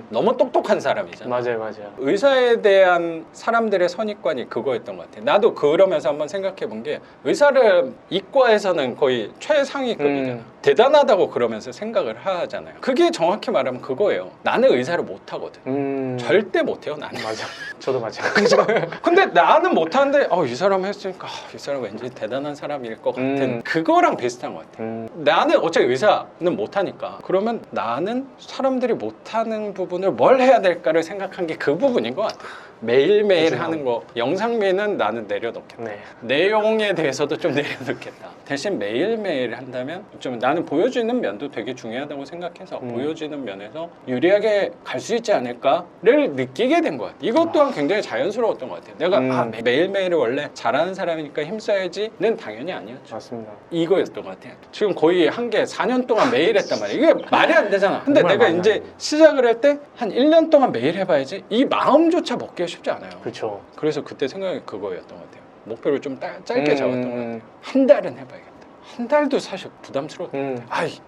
너무 똑똑한 사람이잖아. 맞아요. 의사에 대한 사람들의 선입관이 그거였던 것 같아. 나도 그러면서 한번 생각해 본 게 의사를 이과에서는 거의 최상위급이잖아. 대단하다고 그러면서 생각을 하잖아요. 그게 정확히 말하면 그거예요. 나는 의사를 못 하거든. 절대 못 해요, 나는. 맞아. 저도 마찬가지죠. 근데 나는 못 하는데 이 사람 했으니까 이 사람 왠지 대단한 사람일 것 같은 그거랑 비슷한 것 같아. 나는 어차피 의사는 못 하니까 그러면 나는 사람들이 못 하는 부분을 뭘 해야 될까를 생각한 게 그 부분인 것 같아. 매일매일 그렇죠. 하는 거 영상미는 나는 내려놓겠다. 네. 내용에 대해서도 좀 내려놓겠다. 대신 매일매일 한다면 좀 나는 보여주는 면도 되게 중요하다고 생각해서 보여지는 면에서 유리하게 갈 수 있지 않을까를 느끼게 된 것 같아요. 이것 또한 굉장히 자연스러웠던 것 같아요. 내가 매일매일을 원래 잘하는 사람이니까 힘써야지는 당연히 아니었죠. 맞습니다. 이거였던 것 같아요. 지금 거의 한 게 4년 동안 매일 했단 말이에요. 이게 말이 안 되잖아. 근데 정말 내가 말이 안 이제 돼요. 시작을 할 때 한 1년 동안 매일 해봐야지 이 마음조차 먹기가 쉽지 않아요. 그렇죠. 그래서 그때 생각이 그거였던 것 같아요. 목표를 좀 짧게 잡았던 것 같아요. 한 달은 해봐야겠다. 한 달도 사실 부담스러워.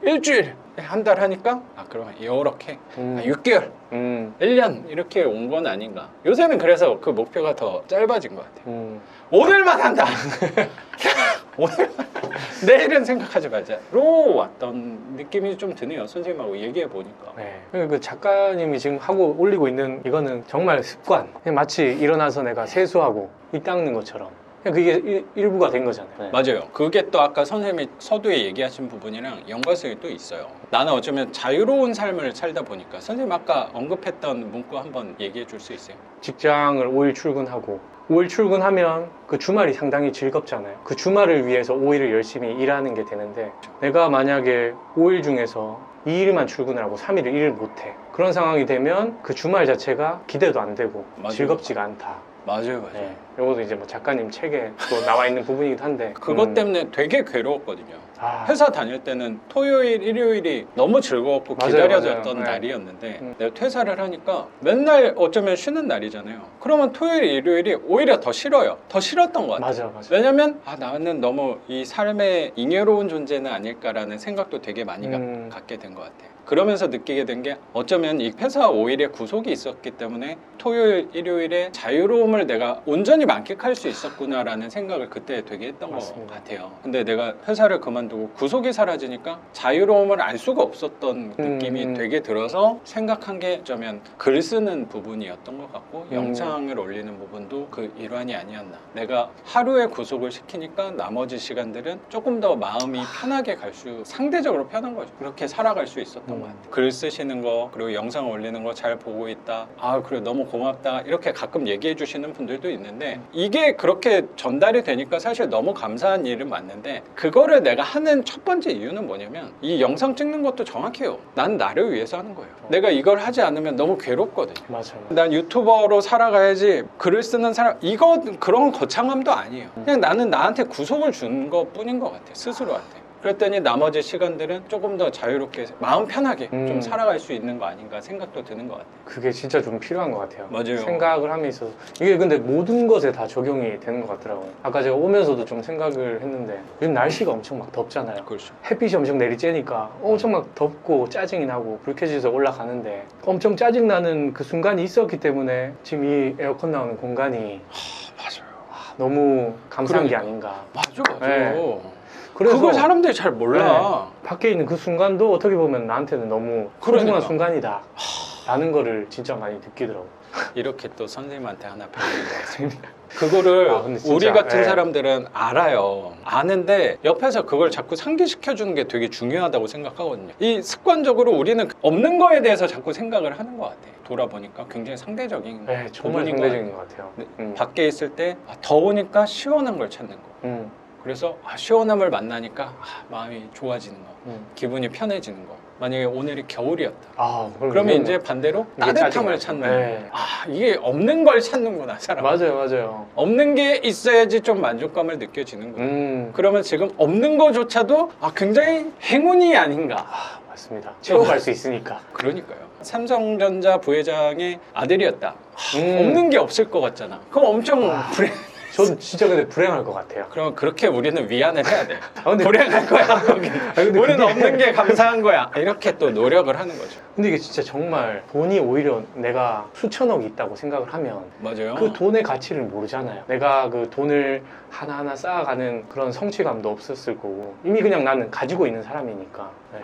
일주일, 한 달 하니까 그러면 이렇게 6개월, 1년 이렇게 온 건 아닌가. 요새는 그래서 그 목표가 더 짧아진 것 같아요. 오늘만 한다. 오늘만. 내일은 생각하지 말자로 왔던 느낌이 좀 드네요. 선생님하고 얘기해 보니까. 네. 그 작가님이 지금 하고 올리고 있는 이거는 정말 습관. 그냥 마치 일어나서 내가 세수하고 이 닦는 것처럼. 그냥 그게 일부가 된 거잖아요. 네. 맞아요. 그게 또 아까 선생님이 서두에 얘기하신 부분이랑 연관성이 또 있어요. 나는 어쩌면 자유로운 삶을 살다 보니까 선생님 아까 언급했던 문구 한번 얘기해 줄 수 있어요? 직장을 5일 출근하고 5일 출근하면 그 주말이 상당히 즐겁잖아요. 그 주말을 위해서 5일을 열심히 일하는 게 되는데 내가 만약에 5일 중에서 2일만 출근을 하고 3일을 일을 못해. 그런 상황이 되면 그 주말 자체가 기대도 안 되고 맞아요. 즐겁지가 않다. 맞아요. 네. 이것도 이제 뭐 작가님 책에 또 나와 있는 부분이기도 한데 그것 때문에 되게 괴로웠거든요. 아, 회사 다닐 때는 토요일, 일요일이 너무 즐거웠고 맞아요, 기다려졌던 맞아요. 네. 날이었는데 내가 퇴사를 하니까 맨날 어쩌면 쉬는 날이잖아요. 그러면 토요일, 일요일이 오히려 더 싫어요. 더 싫었던 것 같아요. 맞아. 왜냐면 나는 너무 이 삶의 잉여로운 존재는 아닐까라는 생각도 되게 많이 갖게 된 것 같아요. 그러면서 느끼게 된 게 어쩌면 이 회사 5일에 구속이 있었기 때문에 토요일, 일요일에 자유로움을 내가 온전히 만끽할 수 있었구나라는 생각을 그때 되게 했던 맞습니다. 것 같아요. 근데 내가 회사를 그만두고 구속이 사라지니까 자유로움을 알 수가 없었던 느낌이 되게 들어서 생각한 게 어쩌면 글 쓰는 부분이었던 것 같고 영상을 올리는 부분도 그 일환이 아니었나. 내가 하루에 구속을 시키니까 나머지 시간들은 조금 더 마음이 편하게 갈 수, 상대적으로 편한 거죠. 그렇게 살아갈 수 있었던 것 같아요. 글 쓰시는 거 그리고 영상 올리는 거 잘 보고 있다. 그래 너무 고맙다. 이렇게 가끔 얘기해 주시는 분들도 있는데 이게 그렇게 전달이 되니까 사실 너무 감사한 일은 맞는데 그거를 내가 하는 첫 번째 이유는 뭐냐면 이 영상 찍는 것도 정확해요. 난 나를 위해서 하는 거예요. 내가 이걸 하지 않으면 너무 괴롭거든요. 맞아요. 난 유튜버로 살아가야지 글을 쓰는 사람 그런 거창함도 아니에요. 그냥 나는 나한테 구속을 준 것 뿐인 것 같아 스스로한테. 그랬더니 나머지 시간들은 조금 더 자유롭게 마음 편하게 좀 살아갈 수 있는 거 아닌가 생각도 드는 것 같아요. 그게 진짜 좀 필요한 것 같아요. 맞아요. 생각을 함에 있어서 이게 근데 모든 것에 다 적용이 되는 것 같더라고요. 아까 제가 오면서도 좀 생각을 했는데 요즘 날씨가 엄청 막 덥잖아요. 그렇죠. 햇빛이 엄청 내리쬐니까 엄청 막 덥고 짜증이 나고 불쾌지수 올라가는데 엄청 짜증나는 그 순간이 있었기 때문에 지금 이 에어컨 나오는 공간이 맞아요. 너무 감사한 게 그러니까. 아닌가. 맞아. 네. 그래서 그걸 사람들이 잘 몰라. 밖에 있는 그 순간도 어떻게 보면 나한테는 너무 소중한 그러니까. 순간이다 라는 거를 진짜 많이 느끼더라고요. 이렇게 또 선생님한테 하나 배우는 것 같습니다. 그거를 근데 진짜, 우리 같은 네. 사람들은 알아요. 아는데 옆에서 그걸 자꾸 상기시켜주는 게 되게 중요하다고 생각하거든요. 이 습관적으로 우리는 없는 거에 대해서 자꾸 생각을 하는 것 같아요. 돌아보니까 굉장히 상대적인 네, 정말 부분인 상대적인 것 같아요. 밖에 있을 때 더우니까 시원한 걸 찾는 거. 그래서 시원함을 만나니까 마음이 좋아지는 거, 기분이 편해지는 거. 만약에 오늘이 겨울이었다. 그러면 이제 반대로 따뜻함을 찾는 거예요. 네. 이게 없는 걸 찾는구나, 사람. 맞아요. 없는 게 있어야지 좀 만족감을 느껴지는구나. 그러면 지금 없는 거조차도 굉장히 행운이 아닌가. 맞습니다. 채워갈 수 있으니까. 그러니까요. 삼성전자 부회장의 아들이었다. 없는 게 없을 것 같잖아. 그럼 엄청 불행. 전 진짜 근데 불행할 것 같아요. 그러면 그렇게 우리는 위안을 해야 돼. 근데 불행할 거야. 근데 우리는 그게- 없는 게 감사한 거야. 이렇게 또 노력을 하는 거죠. 근데 이게 진짜 정말 돈이 오히려 내가 수천억이 있다고 생각을 하면 맞아요. 그 돈의 가치를 모르잖아요. 내가 그 돈을 하나하나 쌓아가는 그런 성취감도 없었을 거고 이미 그냥 나는 가지고 있는 사람이니까. 네.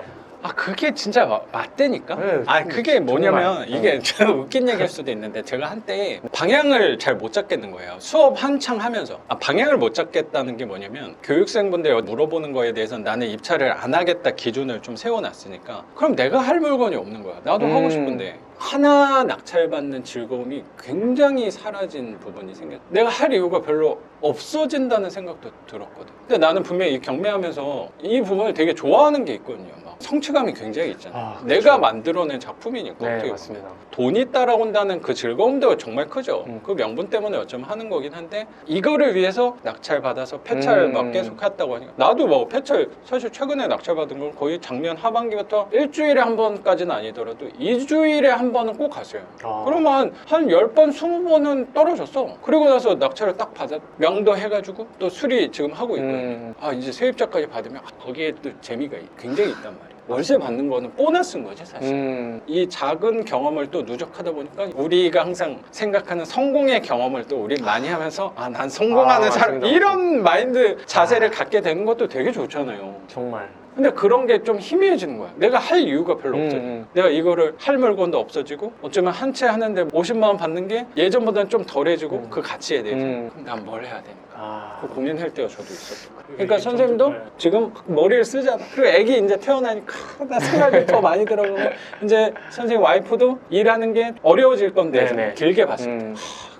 그게 진짜 맞다니까? 네, 그게 뭐냐면 정말. 이게 좀 웃긴 얘기일 수도 있는데 제가 한때 방향을 잘 못 잡겠는 거예요. 수업 한창 하면서 방향을 못 잡겠다는 게 뭐냐면 교육생분들 물어보는 거에 대해서 나는 입찰을 안 하겠다 기준을 좀 세워놨으니까 그럼 내가 할 물건이 없는 거야. 나도 하고 싶은데 하나 낙찰받는 즐거움이 굉장히 사라진 부분이 생겼. 내가 할 이유가 별로 없어진다는 생각도 들었거든. 근데 나는 분명히 이 경매하면서 이 부분을 되게 좋아하는 게 있거든요. 막 성취감이 굉장히 있잖아. 그렇죠. 내가 만들어낸 작품이니까 네, 어떻게 맞습니다. 보면. 돈이 따라온다는 그 즐거움도 정말 크죠. 그 명분 때문에 어쩌면 하는 거긴 한데 이거를 위해서 낙찰 받아서 폐찰 막 계속 했다고 하니까 나도 뭐 폐찰 사실 최근에 낙찰 받은 건 거의 작년 하반기부터 일주일에 한 번까지는 아니더라도 2주일에 한 번은 꼭 갔어요. 그러면 한 10번, 20번은 떨어졌어. 그리고 나서 낙찰을 딱 받아 명도 해가지고 또 수리 지금 하고 있거든요. 이제 세입자까지 받으면 거기에 또 재미가 굉장히 있단 말이야. 월세 받는 거는 보너스인 거지 사실. 이 작은 경험을 또 누적하다 보니까 우리가 항상 생각하는 성공의 경험을 또 우리 많이 하면서 난 성공하는 사람 맞습니다. 이런 마인드 자세를 갖게 되는 것도 되게 좋잖아요. 정말. 근데 그런 게 좀 희미해지는 거야. 내가 할 이유가 별로 없어져. 내가 이거를 할 물건도 없어지고 어쩌면 한 채 하는데 50만 원 받는 게 예전보다는 좀 덜해지고 그 가치에 대해서 그럼 난 뭘 해야 되는가. 그 고민할 때가 저도 있었어요. 그러니까 선생님도 지금 머리를 쓰잖아. 그리고 애기 이제 태어나니까 나 생각이 더 많이 들어가고 이제 선생님 와이프도 일하는 게 어려워질 건데 네네. 길게 봤을 때.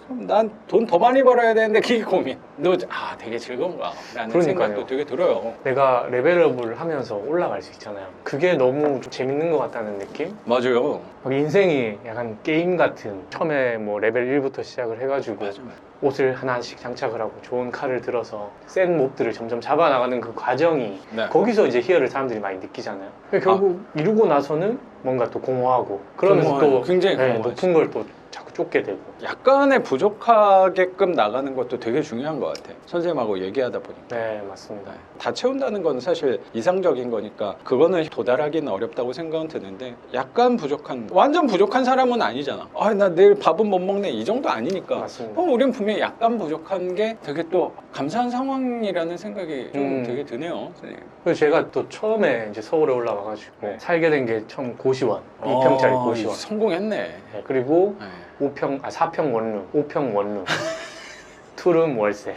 그럼 난 돈 더 많이 벌어야 되는데 그게 고민. 너 되게 즐거운가? 라는 그러니까요. 생각도 되게 들어요. 내가 레벨업을 하면서 올라갈 수 있잖아요. 그게 너무 좀 재밌는 것 같다는 느낌? 맞아요. 인생이 약간 게임 같은 처음에 뭐 레벨 1부터 시작을 해가지고 옷을 하나씩 장착을 하고 좋은 칼을 들어서 센 몹들을 점점 잡아나가는 그 과정이 네. 거기서 이제 희열을 사람들이 많이 느끼잖아요. 결국 이루고 나서는 뭔가 또 공허하고 그러면서 또 굉장히 공허하지. 높은 걸 또 자꾸 쫓게 되고 약간의 부족하게끔 나가는 것도 되게 중요한 것 같아. 선생님하고 얘기하다 보니까. 네 맞습니다. 다 채운다는 건 사실 이상적인 거니까 그거는 도달하기는 어렵다고 생각은 드는데 약간 부족한, 완전 부족한 사람은 아니잖아. 나 내일 밥은 못 먹네 이 정도 아니니까. 맞습니다. 우린 분명히 약간 부족한 게 되게 또 감사한 상황이라는 생각이 좀 되게 드네요, 선생님. 그래서 제가 또 처음에 이제 서울에 올라와가지고 살게 된 게 처음 고시원 2평짜리 고시원. 성공했네. 네, 그리고 네. 4평 원룸, 5평 원룸, 투룸 월세,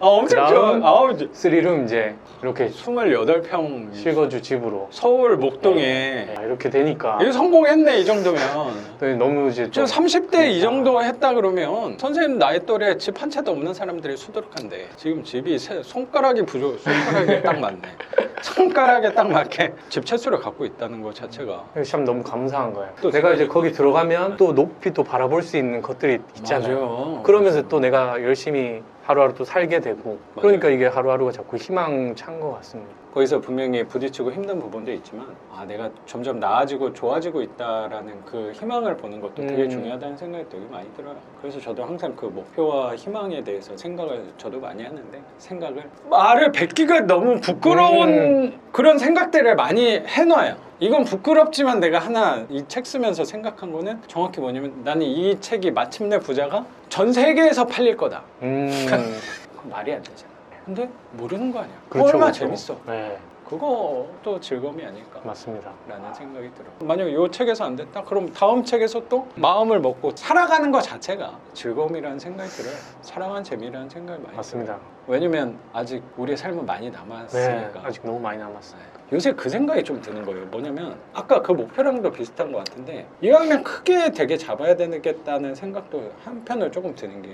엄청 좋아. 그다음 3룸 이제 이렇게 28평 실거주 집으로 서울 목동에 이렇게 되니까 이거 성공했네 이 정도면. 너무 이제 지금 좀 30대 이 정도 했다 그러면 선생님 나이 또래 집 한 채도 없는 사람들이 수두룩한데 지금 집이 손가락이 손가락에 딱 맞네. 손가락에 딱 맞게 집 채수를 갖고 있다는 것 자체가 참 너무 감사한 거예요. 또 내가 이제 거기 들어가면 또 높이 또 바라볼 수 있는 것들이 있잖아요. 맞아요. 그러면서 또 내가 열심히 하루하루 또 살게 되고 그러니까 이게 하루하루가 자꾸 희망찬 것 같습니다. 거기서 분명히 부딪히고 힘든 부분도 있지만 내가 점점 나아지고 좋아지고 있다라는 그 희망을 보는 것도 되게 중요하다는 생각이 되게 많이 들어요. 그래서 저도 항상 그 목표와 희망에 대해서 생각을 저도 많이 하는데 말을 뱉기가 너무 부끄러운 그런 생각들을 많이 해놔요. 이건 부끄럽지만 내가 하나 이 책 쓰면서 생각한 거는 정확히 뭐냐면 나는 이 책이 마침내 부자가 전 세계에서 팔릴 거다. 그건 말이 안 되잖아. 근데 모르는 거 아니야. 그렇죠, 얼마나 그렇죠. 재밌어. 네, 그것도 즐거움이 아닐까 맞습니다. 라는 생각이 들어. 만약에 이 책에서 안 됐다? 그럼 다음 책에서 또 마음을 먹고 살아가는 것 자체가 즐거움이라는 생각이 들어요. 사랑한 재미라는 생각이 많이 맞습니다. 들어요. 왜냐면 아직 우리의 삶은 많이 네, 남았으니까. 아직 너무 많이 남았어요. 요새 그 생각이 좀 드는 거예요. 뭐냐면 아까 그 목표랑도 비슷한 것 같은데 이왕이면 크게 되게 잡아야 되겠다는 생각도 한편으로 조금 드는 게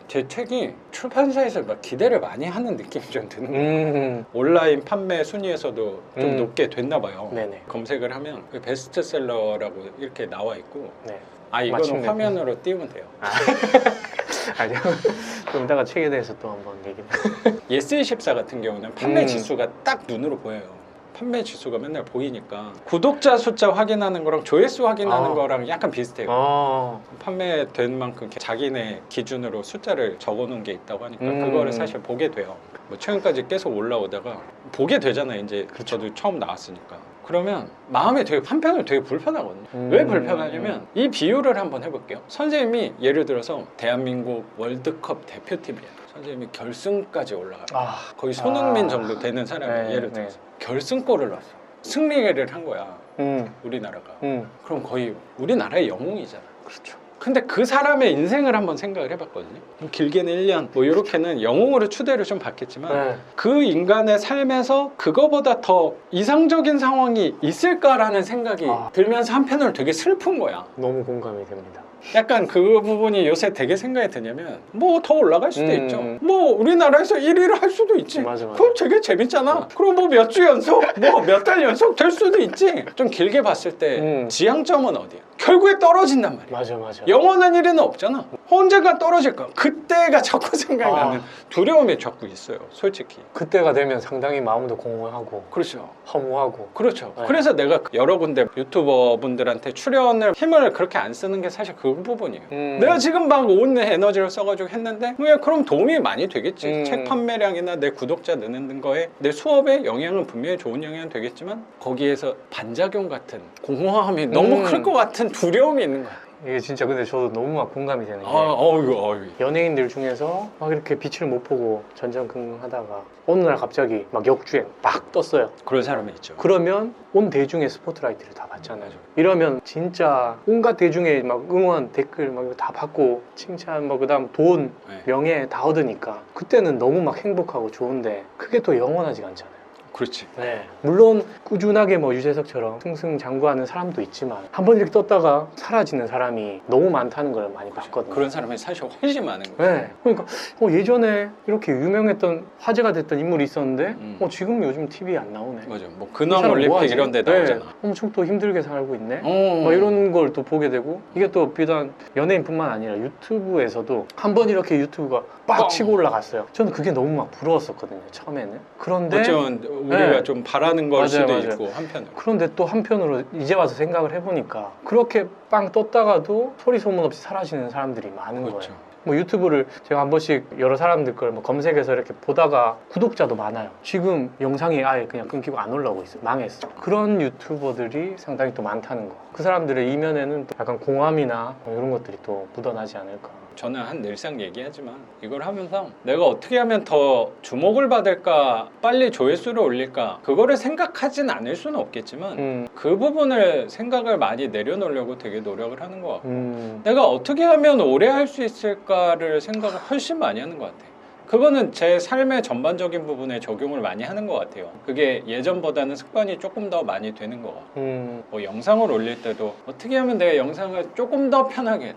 제 네. 책이 출판사에서 막 기대를 많이 하는 느낌이 좀 드는 거예요. 온라인 판매 순위에서도 좀 높게 됐나 봐요. 네네. 검색을 하면 그 베스트셀러라고 이렇게 나와 있고 네. 이거는 마침내. 화면으로 띄우면 돼요. 아니요. 좀 이따가 책에 대해서 또 한번 얘기를. 예스24 같은 경우는 판매 지수가 딱 눈으로 보여요. 판매 지수가 맨날 보이니까 구독자 숫자 확인하는 거랑 조회수 확인하는 거랑 약간 비슷해요. 판매된 만큼 이렇게 자기네 기준으로 숫자를 적어놓은 게 있다고 하니까 그거를 사실 보게 돼요. 뭐 최근까지 계속 올라오다가 보게 되잖아요. 이제 저도 처음 나왔으니까. 그러면 마음이 되게 한편으로 되게 불편하거든요. 왜 불편하냐면 이 비유를 한번 해볼게요. 선생님이 예를 들어서 대한민국 월드컵 대표팀이에요. 선생님이 결승까지 올라가요. 거의 손흥민 정도 되는 사람이 예를 들어서 결승골을 넣었어. 승리를 한 거야. 우리나라가. 그럼 거의 우리나라의 영웅이잖아. 그렇죠. 근데 그 사람의 인생을 한번 생각을 해봤거든요. 뭐 길게는 1년, 뭐 이렇게는 영웅으로 추대를 좀 받겠지만 그 인간의 삶에서 그거보다 더 이상적인 상황이 있을까라는 생각이 들면서 한편으로 되게 슬픈 거야. 너무 공감이 됩니다. 약간 그 부분이 요새 되게 생각이 드냐면 뭐 더 올라갈 수도 있죠. 뭐 우리나라에서 1위를 할 수도 있지. 맞아. 그럼 되게 재밌잖아. 그럼 뭐 몇 주 연속, 뭐 몇 달 연속 될 수도 있지. 좀 길게 봤을 때 지향점은 어디야? 결국에 떨어진단 말이야. 맞아. 영원한 1위는 없잖아. 언젠가 떨어질 거야. 그때가 자꾸 생각나는 두려움이 자꾸 있어요. 솔직히. 그때가 되면 상당히 마음도 공허하고 그렇죠. 허무하고. 그렇죠. 네. 그래서 내가 여러 군데 유튜버 분들한테 출연을 힘을 그렇게 안 쓰는 게 사실 그 부분이에요. 내가 지금 막 온 에너지를 써가지고 했는데 그럼 도움이 많이 되겠지. 책 판매량이나 내 구독자 느는 거에 내 수업에 영향은 분명히 좋은 영향은 되겠지만 거기에서 반작용 같은 공허함이 너무 클 것 같은 두려움이 있는 거야. 이게 진짜 근데 저도 너무 막 공감이 되는 게 어이구. 연예인들 중에서 막 이렇게 빛을 못 보고 전전긍긍하다가 어느 날 갑자기 막 역주행 막 떴어요. 그런 사람이 있죠. 그러면 온 대중의 스포트라이트를 다 받잖아요. 이러면 진짜 온갖 대중의 막 응원 댓글 막 이거 다 받고 칭찬 뭐 그다음 돈 명예 다 얻으니까 그때는 너무 막 행복하고 좋은데 그게 또 영원하지가 않잖아요. 그렇지. 물론 꾸준하게 뭐 유재석처럼 승승장구하는 사람도 있지만 한번 이렇게 떴다가 사라지는 사람이 너무 많다는 걸 많이 봤거든요. 그런 사람이 사실 훨씬 많은 거예요. 그러니까 예전에 이렇게 유명했던 화제가 됐던 인물이 있었는데 지금 요즘 TV에 안 나오네. 맞아. 뭐 근황 올림픽 이런 데 나오잖아. 엄청 또 힘들게 살고 있네. 뭐 이런 걸 또 보게 되고 이게 또 비단 연예인뿐만 아니라 유튜브에서도 한번 이렇게 유튜브가 빡 치고 올라갔어요. 저는 그게 너무 막 부러웠었거든요. 처음에는. 그런데 어쩌면 우리가 좀 바라는 걸 수도 맞아요. 있고 한편으로. 그런데 또 한편으로 이제 와서 생각을 해보니까 그렇게 빵 떴다가도 소리 소문 없이 사라지는 사람들이 많은 그렇죠. 거예요. 뭐 유튜브를 제가 한 번씩 여러 사람들 걸 뭐 검색해서 이렇게 보다가 구독자도 많아요. 지금 영상이 아예 그냥 끊기고 안 올라오고 있어요. 망했어. 그런 유튜버들이 상당히 또 많다는 거. 그 사람들의 이면에는 또 약간 공함이나 뭐 이런 것들이 또 묻어나지 않을까. 저는 한 늘상 얘기하지만 이걸 하면서 내가 어떻게 하면 더 주목을 받을까, 빨리 조회수를 올릴까, 그거를 생각하진 않을 수는 없겠지만 그 부분을 생각을 많이 내려놓으려고 되게 노력을 하는 것 같고 내가 어떻게 하면 오래 할 수 있을까를 생각을 훨씬 많이 하는 것 같아요. 그거는 제 삶의 전반적인 부분에 적용을 많이 하는 것 같아요. 그게 예전보다는 습관이 조금 더 많이 되는 것 같고 뭐 영상을 올릴 때도 어떻게 하면 내가 영상을 조금 더 편하게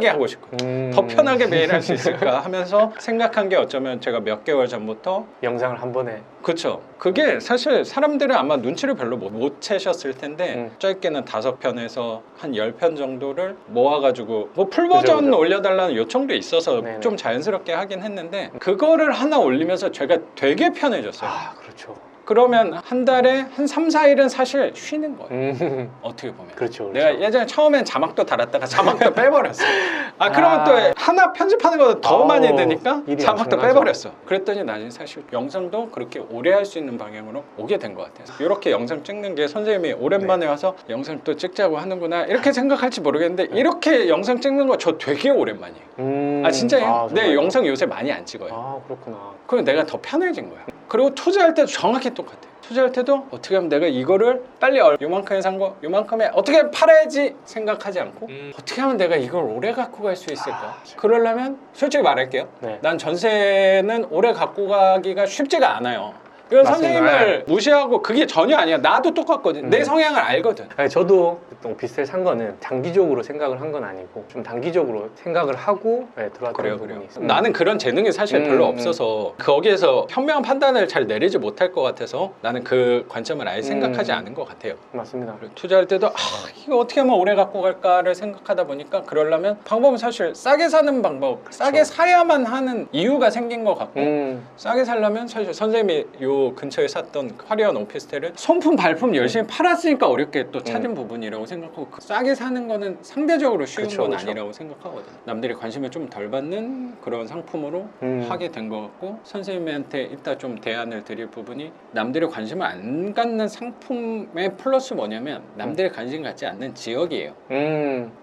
하고 싶거든요. 더 편하게 매일 할 수 있을까 하면서 생각한 게 어쩌면 제가 몇 개월 전부터 영상을 한 번에 그렇죠. 그게 사실 사람들은 아마 눈치를 별로 못 채셨을 텐데 짧게는 5편에서 한 10편 정도를 모아가지고 뭐 풀버전 그죠. 올려달라는 요청도 있어서 네네. 좀 자연스럽게 하긴 했는데 그거를 하나 올리면서 제가 되게 편해졌어요. 그렇죠. 그러면 한 달에 한 3, 4일은 사실 쉬는 거예요. 어떻게 보면. 그렇죠. 내가 예전에 처음엔 자막도 달았다가 자막도 빼버렸어. 그러면 또 하나 편집하는 것도 더 많이 드니까 일이 자막도 엄청나죠. 빼버렸어. 그랬더니 나중에 사실 영상도 그렇게 오래 할 수 있는 방향으로 오게 된 것 같아요. 이렇게 영상 찍는 게 선생님이 오랜만에 와서 영상 또 찍자고 하는구나 이렇게 생각할지 모르겠는데 이렇게 영상 찍는 거 저 되게 오랜만이에요. 진짜예요? 내 영상 요새 많이 안 찍어요. 그렇구나. 그럼 내가 더 편해진 거야. 그리고 투자할 때도 정확히 똑같아요. 투자할 때도 어떻게 하면 내가 이거를 빨리 요만큼에 산 거 요만큼에 어떻게 팔아야지 생각하지 않고 어떻게 하면 내가 이걸 오래 갖고 갈 수 있을까? 그러려면 솔직히 말할게요. 네. 난 전세는 오래 갖고 가기가 쉽지가 않아요. 이건 맞습니다. 선생님을 무시하고 그게 전혀 아니야. 나도 똑같거든. 내 성향을 알거든. 아니, 저도 오피스텔 산 거는 장기적으로 생각을 한 건 아니고 좀 단기적으로 생각을 하고 들어왔던 그래요. 부분이 있어요. 나는 그런 재능이 사실 별로 없어서 거기에서 현명한 판단을 잘 내리지 못할 것 같아서 나는 그 관점을 아예 생각하지 않은 것 같아요. 맞습니다. 투자할 때도 이거 어떻게 하면 오래 갖고 갈까를 생각하다 보니까 그러려면 방법은 사실 싸게 사는 방법, 싸게 사야만 하는 이유가 생긴 것 같고 싸게 살려면 사실 선생님이 요 근처에 샀던 화려한 오피스텔은 손품 발품 열심히 팔았으니까 어렵게 또 찾은 부분이라고 생각하고 싸게 사는 거는 상대적으로 쉬운 그쵸, 건 그쵸. 아니라고 생각하거든. 남들이 관심을 좀 덜 받는 그런 상품으로 하게 된 것 같고 선생님한테 이따 좀 대안을 드릴 부분이 남들이 관심을 안 갖는 상품의 플러스 뭐냐면 남들이 관심 갖지 않는 지역이에요.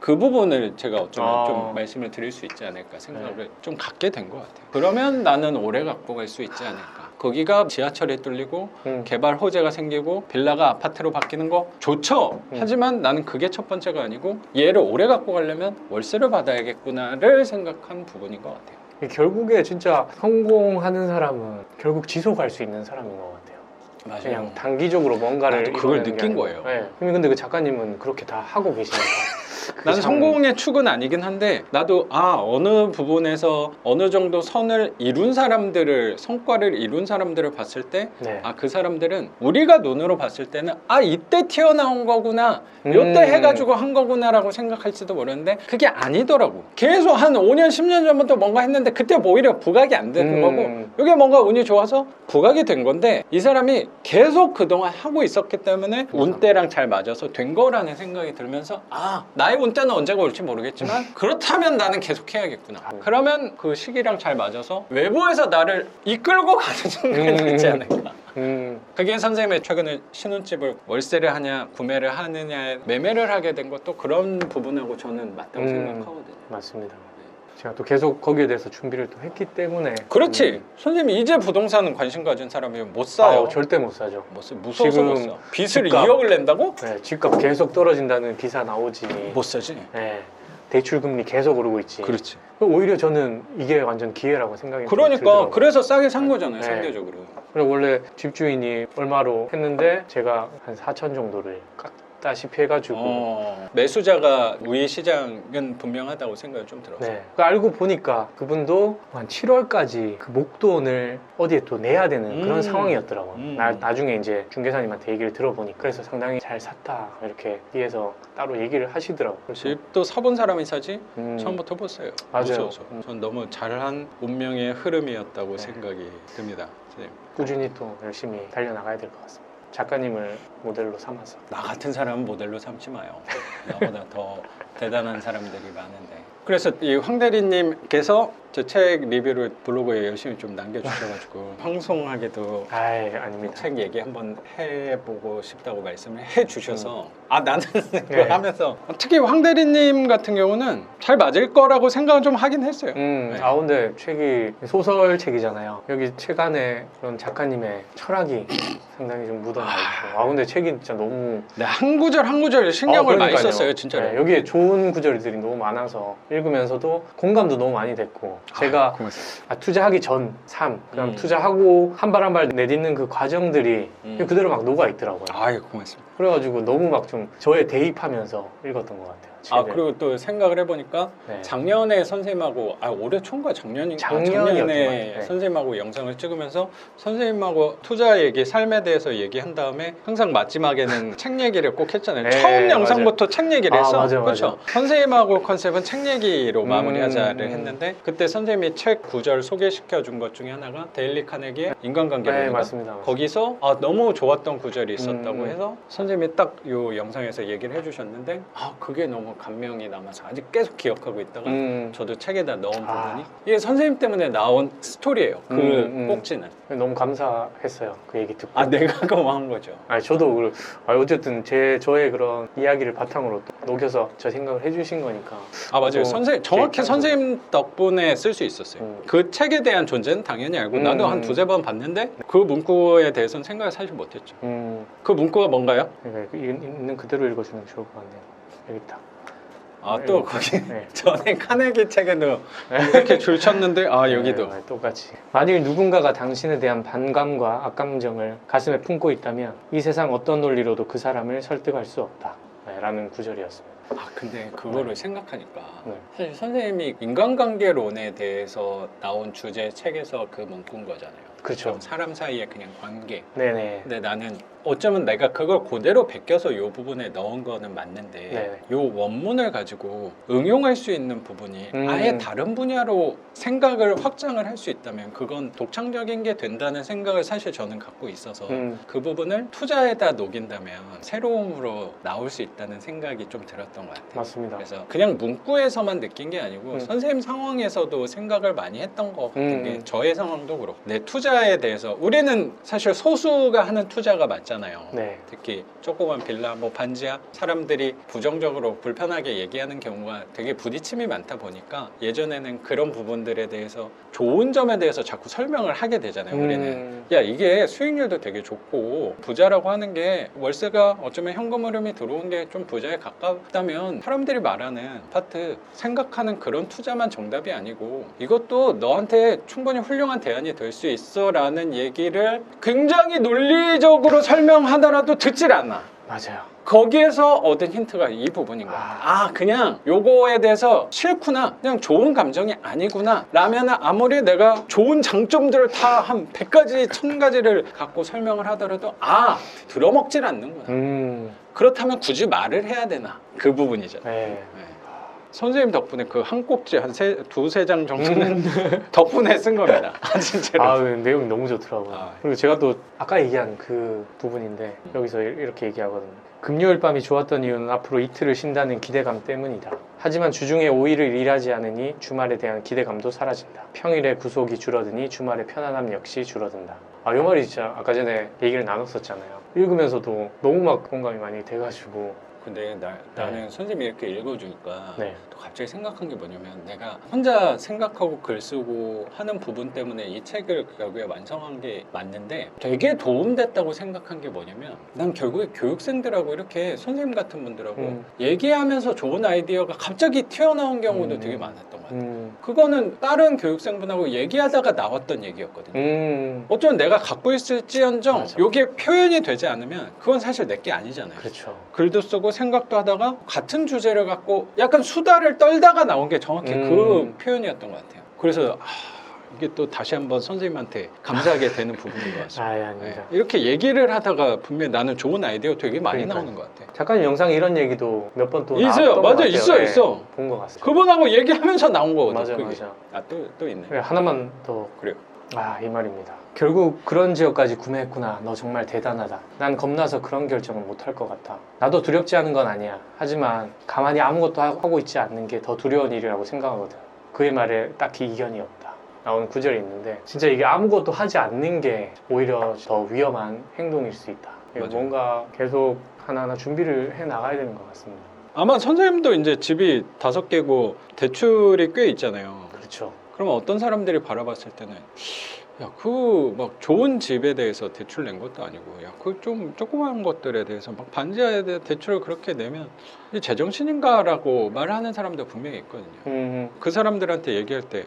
그 부분을 제가 어쩌면 좀 말씀을 드릴 수 있지 않을까 생각을 좀 갖게 된 것 같아요. 그러면 나는 오래 갖고 갈 수 있지 않을까. 거기가 지하철에 뚫리고 개발 호재가 생기고 빌라가 아파트로 바뀌는 거 좋죠. 하지만 나는 그게 첫 번째가 아니고 얘를 오래 갖고 가려면 월세를 받아야겠구나를 생각한 부분인 것 같아요. 결국에 진짜 성공하는 사람은 결국 지속할 수 있는 사람인 것 같아요. 맞아요. 그냥 단기적으로 뭔가를 나도 그걸 이뤄내는 게 느낀 아니고. 거예요. 네. 근데 그 작가님은 그렇게 다 하고 계시니까. 나는 성공의 축은 아니긴 한데 나도 어느 부분에서 어느 정도 선을 이룬 사람들을 성과를 이룬 사람들을 봤을 때 그 사람들은 우리가 눈으로 봤을 때는 이때 튀어나온 거구나 요때 해가지고 한 거구나라고 생각할지도 모르는데 그게 아니더라고. 계속 한 5년 10년 전부터 뭔가 했는데 그때 오히려 부각이 안 되는 거고 이게 뭔가 운이 좋아서 부각이 된 건데 이 사람이 계속 그동안 하고 있었기 때문에 운때랑 잘 맞아서 된 거라는 생각이 들면서 나의 운때는 언제가 올지 모르겠지만 그렇다면 나는 계속 해야겠구나. 그러면 그 시기랑 잘 맞아서 외부에서 나를 이끌고 가는 순간이 있지 않을까. 그게 선생님의 최근에 신혼집을 월세를 하냐 구매를 하느냐에 매매를 하게 된 것도 그런 부분하고 저는 맞다고 생각하거든요. 맞습니다. 제가 또 계속 거기에 대해서 준비를 또 했기 때문에 그렇지. 선생님이 이제 부동산 관심 가진 사람이면 못 사요. 절대 못 사죠. 무서워서 지금 못 사. 빚을 집값. 2억을 낸다고? 네, 집값 계속 떨어진다는 기사 나오지. 못 사지. 네, 대출 금리 계속 오르고 있지. 그렇지. 오히려 저는 이게 완전 기회라고 생각이 그러니까 들더라고요. 그래서 싸게 산 거잖아요. 네. 상대적으로. 그리고 원래 집주인이 얼마로 했는데 제가 한 4천 정도를 깎다시피 해가지고 매수자가 우위 시장은 분명하다고 생각이 좀 들었어요. 네. 알고 보니까 그분도 한 7월까지 그 목돈을 어디에 또 내야 되는 그런 상황이었더라고요. 나중에 이제 중개사님한테 얘기를 들어보니까 그래서 상당히 잘 샀다 이렇게 뒤에서 따로 얘기를 하시더라고요. 그래서 집도 사본 사람이 사지 처음부터 못 사요. 맞아요. 무서워서. 전 너무 잘한 운명의 흐름이었다고 생각이 듭니다. 선생님. 꾸준히 또 열심히 달려나가야 될 것 같습니다. 작가님을 모델로 삼아서. 나 같은 사람은 모델로 삼지 마요. 나보다 더 대단한 사람들이 많은데. 그래서 이 황 대리님께서 제 책 리뷰를 블로그에 열심히 좀 남겨주셔가지고 방송하게도 아닙니다. 책 얘기 한번 해보고 싶다고 말씀을 해주셔서 나는 그거 하면서 특히 황 대리님 같은 경우는 잘 맞을 거라고 생각은 좀 하긴 했어요. 근데 책이 소설책이잖아요. 여기 책 안에 그런 작가님의 철학이 상당히 좀 묻어나 있고 근데 책이 진짜 너무 한 구절 한 구절 신경을 많이 그러니까요. 썼어요 진짜로. 네, 여기에 좋은 구절들이 너무 많아서 읽으면서도 공감도 너무 많이 됐고 제가 투자하기 전 삶, 그다음 투자하고 한 발 한 발 내딛는 그 과정들이 그대로 막 녹아 있더라고요. 고맙습니다. 그래가지고 너무 막 좀 저에 대입하면서 읽었던 것 같아요. 그리고 또 생각을 해보니까 작년에 선생님하고 올해 초인가 작년에 작년이었구나. 선생님하고 영상을 찍으면서 선생님하고 투자 얘기, 삶에 대해서 얘기한 다음에 항상 마지막에는 책 얘기를 꼭 했잖아요. 처음 영상부터 책 얘기를 했어. 그렇죠. 선생님하고 컨셉은 책 얘기로 마무리하자를 했는데 그때 선생님이 책 구절 소개시켜 준 것 중에 하나가 데일리 카네기의 인간관계론인가? 맞습니다. 거기서 너무 좋았던 구절이 있었다고 해서 선생님 선생님이 딱 요 영상에서 얘기를 해주셨는데 그게 너무 감명이 남아서 아직 계속 기억하고 있다가 저도 책에다 넣은 부분이 이게 선생님 때문에 나온 스토리예요. 그 꼭지는. 너무 감사했어요. 그 얘기 듣고. 내가 고마운 거죠. 저도 어쨌든 저의 그런 이야기를 바탕으로 또 녹여서 저 생각을 해주신 거니까. 맞아요. 정확히 선생님 덕분에 쓸 수 있었어요. 그 책에 대한 존재는 당연히 알고 나도 한 두세 번 봤는데 그 문구에 대해서는 생각을 사실 못했죠. 그 문구가 뭔가요? 있는 그대로 읽어주는 게 좋을 것 같네요. 여기 딱. 또 거기 전에 카네기 책에도 이렇게 줄 쳤는데 여기도 똑같이. 만일 누군가가 당신에 대한 반감과 악감정을 가슴에 품고 있다면 이 세상 어떤 논리로도 그 사람을 설득할 수 없다. 라는 구절이었습니다. 근데 그거를 생각하니까 사실 선생님이 인간관계론에 대해서 나온 주제 책에서 그 문구인 거잖아요. 그렇죠. 사람 사이의 그냥 관계. 네네. 근데 나는 어쩌면 내가 그걸 그대로 베껴서 이 부분에 넣은 거는 맞는데 이 원문을 가지고 응용할 수 있는 부분이 아예 다른 분야로 생각을 확장을 할 수 있다면 그건 독창적인 게 된다는 생각을 사실 저는 갖고 있어서 그 부분을 투자에다 녹인다면 새로움으로 나올 수 있다는 생각이 좀 들었던 것 같아요. 맞습니다. 그래서 그냥 문구에서만 느낀 게 아니고 선생님 상황에서도 생각을 많이 했던 것 같은 게 저의 상황도 그렇고 내 투자에 대해서 우리는 사실 소수가 하는 투자가 맞잖아요. 특히 조그만 빌라, 반지하 사람들이 부정적으로 불편하게 얘기하는 경우가 되게 부딪힘이 많다 보니까 예전에는 그런 부분들에 대해서 좋은 점에 대해서 자꾸 설명을 하게 되잖아요. 우리는 이게 수익률도 되게 좋고 부자라고 하는 게 월세가 어쩌면 현금 흐름이 들어온 게 좀 부자에 가깝다면 사람들이 말하는 아파트 생각하는 그런 투자만 정답이 아니고 이것도 너한테 충분히 훌륭한 대안이 될 수 있어 라는 얘기를 굉장히 논리적으로 설명하더라도 듣질 않아. 맞아요. 거기에서 얻은 힌트가 이 부분인 거야. 그냥 요거에 대해서 싫구나, 그냥 좋은 감정이 아니구나 라면 아무리 내가 좋은 장점들을 다 한 100가지 1000가지를 갖고 설명을 하더라도 들어먹질 않는구나. 그렇다면 굳이 말을 해야 되나, 그 부분이잖아요. 선생님 덕분에 그 한 꼭지 한 두세 장 정도는 덕분에 쓴 겁니다. 진짜로. 내용이 너무 좋더라고요. 그리고 제가 또 아까 얘기한 그 부분인데 여기서 이렇게 얘기하거든요. 금요일 밤이 좋았던 이유는 앞으로 이틀을 쉰다는 기대감 때문이다. 하지만 주중에 5일을 일하지 않으니 주말에 대한 기대감도 사라진다. 평일에 구속이 줄어드니 주말의 편안함 역시 줄어든다. 이 말이 진짜 아까 전에 얘기를 나눴었잖아요. 읽으면서도 너무 막 공감이 많이 돼가지고. 근데 나는 선생님이 이렇게 읽어주니까 또 갑자기 생각한 게 뭐냐면 내가 혼자 생각하고 글 쓰고 하는 부분 때문에 이 책을 결국에 완성한 게 맞는데 되게 도움됐다고 생각한 게 뭐냐면 난 결국에 교육생들하고 이렇게 선생님 같은 분들하고 얘기하면서 좋은 아이디어가 갑자기 튀어나온 경우도 되게 많았던 것 같아요. 그거는 다른 교육생분하고 얘기하다가 나왔던 얘기였거든요. 어쩌면 내가 갖고 있을지언정 이게 표현이 되지 않으면 그건 사실 내게 아니잖아요. 그렇죠. 글도 쓰고 생각도 하다가 같은 주제를 갖고 약간 수다를 떨다가 나온 게 정확히 그 표현이었던 것 같아요. 그래서 이게 또 다시 한번 선생님한테 감사하게 되는 부분인 것 같습니다. 아닙니다. 이렇게 얘기를 하다가 분명히 나는 좋은 아이디어 되게 많이 나오는 것 같아요. 작가님 영상에 이런 얘기도 몇 번 또 있어요. 맞아, 있어. 본 것 같습니다. 그분하고 얘기하면서 나온 거거든요. 맞아. 또 있네. 하나만 더. 그래요. 이 말입니다. 결국 그런 지역까지 구매했구나. 너 정말 대단하다. 난 겁나서 그런 결정을 못할 것 같아. 나도 두렵지 않은 건 아니야. 하지만 가만히 아무것도 하고 있지 않는 게 더 두려운 일이라고 생각하거든. 그의 말에 딱히 이견이 없다. 나오는 구절이 있는데 진짜 이게 아무것도 하지 않는 게 오히려 더 위험한 행동일 수 있다. 뭔가 계속 하나하나 준비를 해 나가야 되는 것 같습니다. 아마 선생님도 이제 집이 5개고 대출이 꽤 있잖아요. 그렇죠. 그러면 어떤 사람들이 바라봤을 때는 막 좋은 집에 대해서 대출 낸 것도 아니고 그 좀 조그마한 것들에 대해서 막 반지하에 대해 대출을 그렇게 내면 제정신인가라고 말하는 사람도 분명히 있거든요. 그 사람들한테 얘기할 때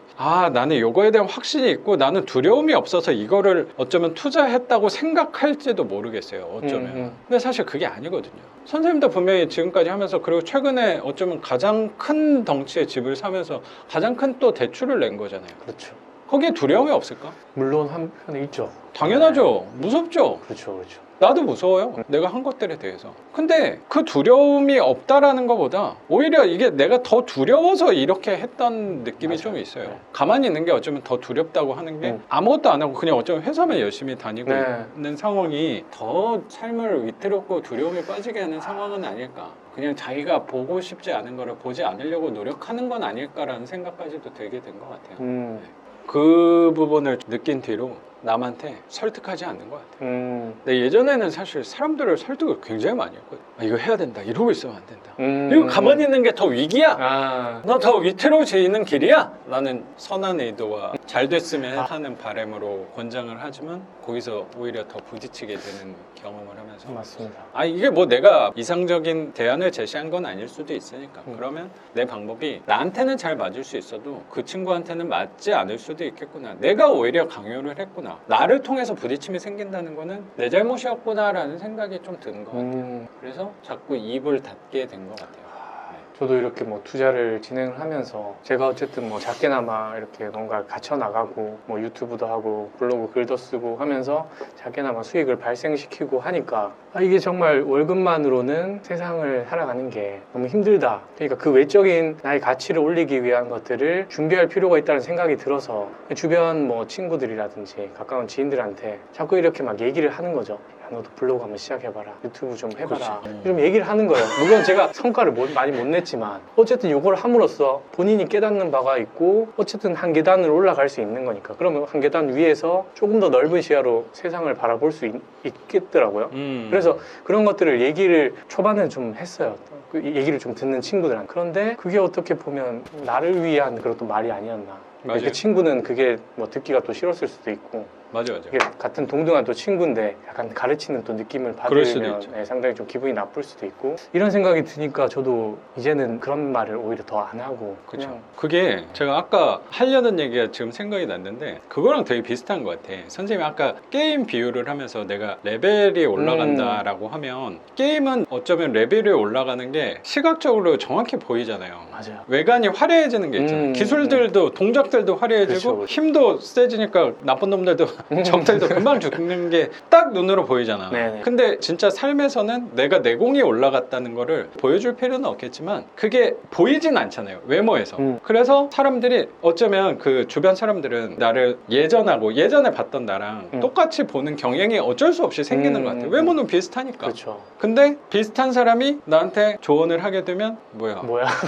나는 요거에 대한 확신이 있고 나는 두려움이 없어서 이거를 어쩌면 투자했다고 생각할지도 모르겠어요. 어쩌면. 근데 사실 그게 아니거든요. 선생님도 분명히 지금까지 하면서 그리고 최근에 어쩌면 가장 큰 덩치의 집을 사면서 가장 큰 또 대출을 낸 거잖아요. 그렇죠. 거기에 두려움이 없을까? 물론 한편에 있죠. 당연하죠. 무섭죠. 그렇죠. 나도 무서워요. 내가 한 것들에 대해서. 근데 그 두려움이 없다라는 것보다 오히려 이게 내가 더 두려워서 이렇게 했던 느낌이 맞아요. 좀 있어요. 네. 가만히 있는 게 어쩌면 더 두렵다고 하는 게 아무것도 안 하고 그냥 어쩌면 회사만 열심히 다니고 네. 있는 상황이 더 삶을 위태롭고 두려움에 빠지게 하는 상황은 아닐까. 그냥 자기가 보고 싶지 않은 거를 보지 않으려고 노력하는 건 아닐까라는 생각까지도 들게 된 것 같아요. 그 부분을 느낀 뒤로 남한테 설득하지 않는 것 같아요. 근데 예전에는 사실 사람들을 설득을 굉장히 많이 했거든요. 아, 이거 해야 된다. 이러고 있으면 안 된다. 이거 가만히 있는 게 더 위기야. 아, 너 더 위태로워지는 길이야. 라는 선한 의도와 잘 됐으면 하는 바람으로 권장을 하지만 거기서 오히려 더 부딪히게 되는 경험을 하면서 맞습니다. 아 이게 뭐 내가 이상적인 대안을 제시한 건 아닐 수도 있으니까 그러면 내 방법이 나한테는 잘 맞을 수 있어도 그 친구한테는 맞지 않을 수도 있겠구나. 내가 오히려 강요를 했구나. 나를 통해서 부딪힘이 생긴다는 거는 내 잘못이었구나 라는 생각이 좀 드는 것 같아요. 그래서 자꾸 입을 닫게 된 것 같아요. 저도 이렇게 뭐 투자를 진행을 하면서 제가 어쨌든 뭐 작게나마 이렇게 뭔가 갇혀 나가고 뭐 유튜브도 하고 블로그 글도 쓰고 하면서 작게나마 수익을 발생시키고 하니까 아, 이게 정말 월급만으로는 세상을 살아가는 게 너무 힘들다. 그러니까 그 외적인 나의 가치를 올리기 위한 것들을 준비할 필요가 있다는 생각이 들어서 주변 뭐 친구들이라든지 가까운 지인들한테 자꾸 이렇게 막 얘기를 하는 거죠. 야, 너도 블로그 한번 시작해봐라. 유튜브 좀 해봐라. 그렇지. 좀 얘기를 하는 거예요. 물론 제가 성과를 많이 못 냈지만 어쨌든 이걸 함으로써 본인이 깨닫는 바가 있고 어쨌든 한 계단을 올라갈 수 있는 거니까 그러면 한 계단 위에서 조금 더 넓은 시야로 세상을 바라볼 수 있겠더라고요. 그래서 그런 것들을 얘기를 초반에 좀 했어요. 그 얘기를 좀 듣는 친구들한테. 그런데 그게 어떻게 보면 나를 위한 그런 또 말이 아니었나. 맞아요. 그 친구는 그게 뭐 듣기가 또 싫었을 수도 있고 맞아. 이게 같은 동등한 또 친구인데 약간 가르치는 또 느낌을 그럴 수도 받으면 있죠. 상당히 좀 기분이 나쁠 수도 있고 이런 생각이 드니까 저도 이제는 그런 말을 오히려 더 안 하고 그렇죠. 그냥 그게 제가 아까 하려던 얘기가 지금 생각이 났는데 그거랑 되게 비슷한 것 같아. 선생님이 아까 게임 비유를 하면서 내가 레벨이 올라간다라고 하면 게임은 어쩌면 레벨이 올라가는 게 시각적으로 정확히 보이잖아요. 맞아요. 외관이 화려해지는 게 있잖아요. 기술들도 동작들도 화려해지고 그렇죠, 그렇죠. 힘도 세지니까 나쁜 놈들도 적들도 금방 죽는 게 딱 눈으로 보이잖아. 네네. 근데 진짜 삶에서는 내가 내공이 올라갔다는 거를 보여줄 필요는 없겠지만 그게 보이진 않잖아요. 외모에서. 그래서 사람들이 어쩌면 그 주변 사람들은 나를 예전에 봤던 나랑 똑같이 보는 경향이 어쩔 수 없이 생기는 것 같아요. 외모는 비슷하니까. 그렇죠. 근데 비슷한 사람이 나한테 조언을 하게 되면 뭐야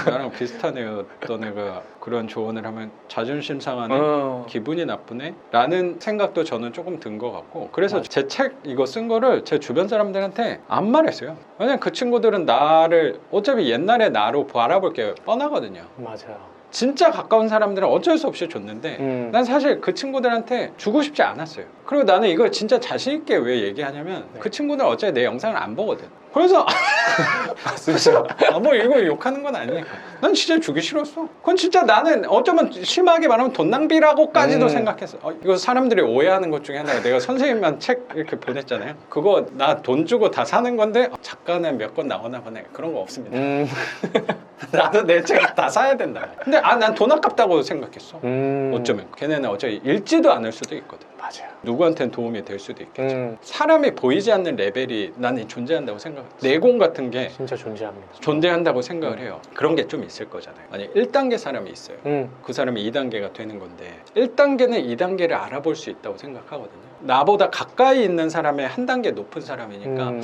나랑 비슷한 애였던 애가 그런 조언을 하면 자존심 상하네 기분이 나쁘네 라는 생각도 저는 조금 든 것 같고 그래서 맞아. 제 책 이거 쓴 거를 제 주변 사람들한테 안 말했어요. 왜냐면 그 친구들은 나를 어차피 옛날의 나로 바라볼 게 뻔하거든요. 맞아요. 진짜 가까운 사람들은 어쩔 수 없이 줬는데 난 사실 그 친구들한테 주고 싶지 않았어요. 그리고 나는 이걸 진짜 자신 있게 왜 얘기하냐면 그 친구들은 어차피 내 영상을 안 보거든. 그래서 뭐 이거 욕하는 건 아니니까 난 진짜 주기 싫었어. 그건 진짜 나는 어쩌면 심하게 말하면 돈 낭비라고까지도 생각했어. 이거 사람들이 오해하는 것 중에 하나가 내가 선생님만 책 이렇게 보냈잖아요. 그거 나 돈 주고 다 사는 건데 작가는 몇 권 나오나 보네. 그런 거 없습니다. 나도 내 책 다 사야 된다. 근데 난 돈 아깝다고 생각했어. 어쩌면 걔네는 어차피 읽지도 않을 수도 있거든. 맞아요. 누구한테는 도움이 될 수도 있겠죠. 사람이 보이지 않는 레벨이 나는 존재한다고 생각해요. 내공 같은 게 진짜 존재합니다. 존재한다고 생각을 해요. 그런 게 좀 있을 거잖아요. 만약 1단계 사람이 있어요. 그 사람이 2단계가 되는 건데 1단계는 2단계를 알아볼 수 있다고 생각하거든요. 나보다 가까이 있는 사람의 한 단계 높은 사람이니까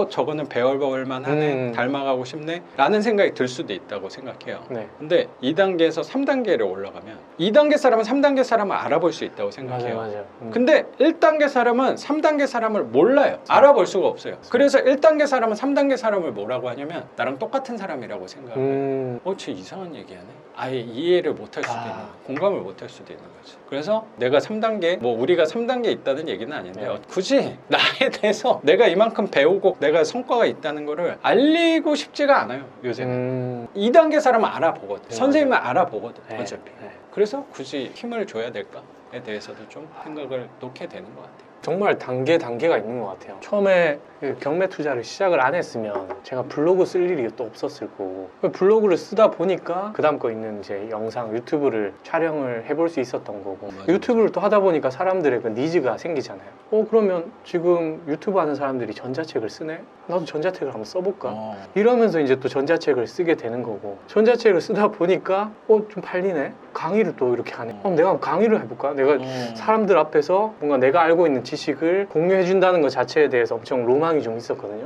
저거는 배워볼만 하네 닮아가고 싶네 라는 생각이 들 수도 있다고 생각해요. 네. 근데 2단계에서 3단계를 올라가면 2단계 사람은 3단계 사람을 알아볼 수 있다고 생각해요. 맞아요. 근데 1단계 사람은 3단계 사람을 몰라요. 알아볼 수가 없어요. 그래서 1단계 사람은 3단계 사람을 뭐라고 하냐면 나랑 똑같은 사람이라고 생각을 해요. 쟤 이상한 얘기하네. 아예 이해를 못할 수도 있는 거예요. 공감을 못할 수도 있는 거죠. 그래서 내가 3단계 뭐 우리가 3단계 있다는 얘기는 아닌데요. 굳이 나에 대해서 내가 이만큼 배우고 내가 성과가 있다는 거를 알리고 싶지가 않아요. 요새는 2단계 사람은 알아보거든. 선생님은 알아보거든. 네. 어차피. 네. 그래서 굳이 힘을 줘야 될까에 대해서도 좀 생각을 놓게 되는 것 같아요. 정말 단계가 있는 것 같아요. 처음에 그 경매 투자를 시작을 안 했으면 제가 블로그 쓸 일이 또 없었을 거고, 블로그를 쓰다 보니까 그 다음 거 있는 이제 영상, 유튜브를 촬영을 해볼 수 있었던 거고, 맞아. 유튜브를 또 하다 보니까 사람들의 그 니즈가 생기잖아요. 그러면 지금 유튜브 하는 사람들이 전자책을 쓰네? 나도 전자책을 한번 써볼까? 이러면서 이제 또 전자책을 쓰게 되는 거고, 전자책을 쓰다 보니까 좀 팔리네? 강의를 또 이렇게 하네. 내가 강의를 해볼까? 내가 사람들 앞에서 뭔가 내가 알고 있는 지식을 공유해준다는 것 자체에 대해서 엄청 로망이 좀 있었거든요.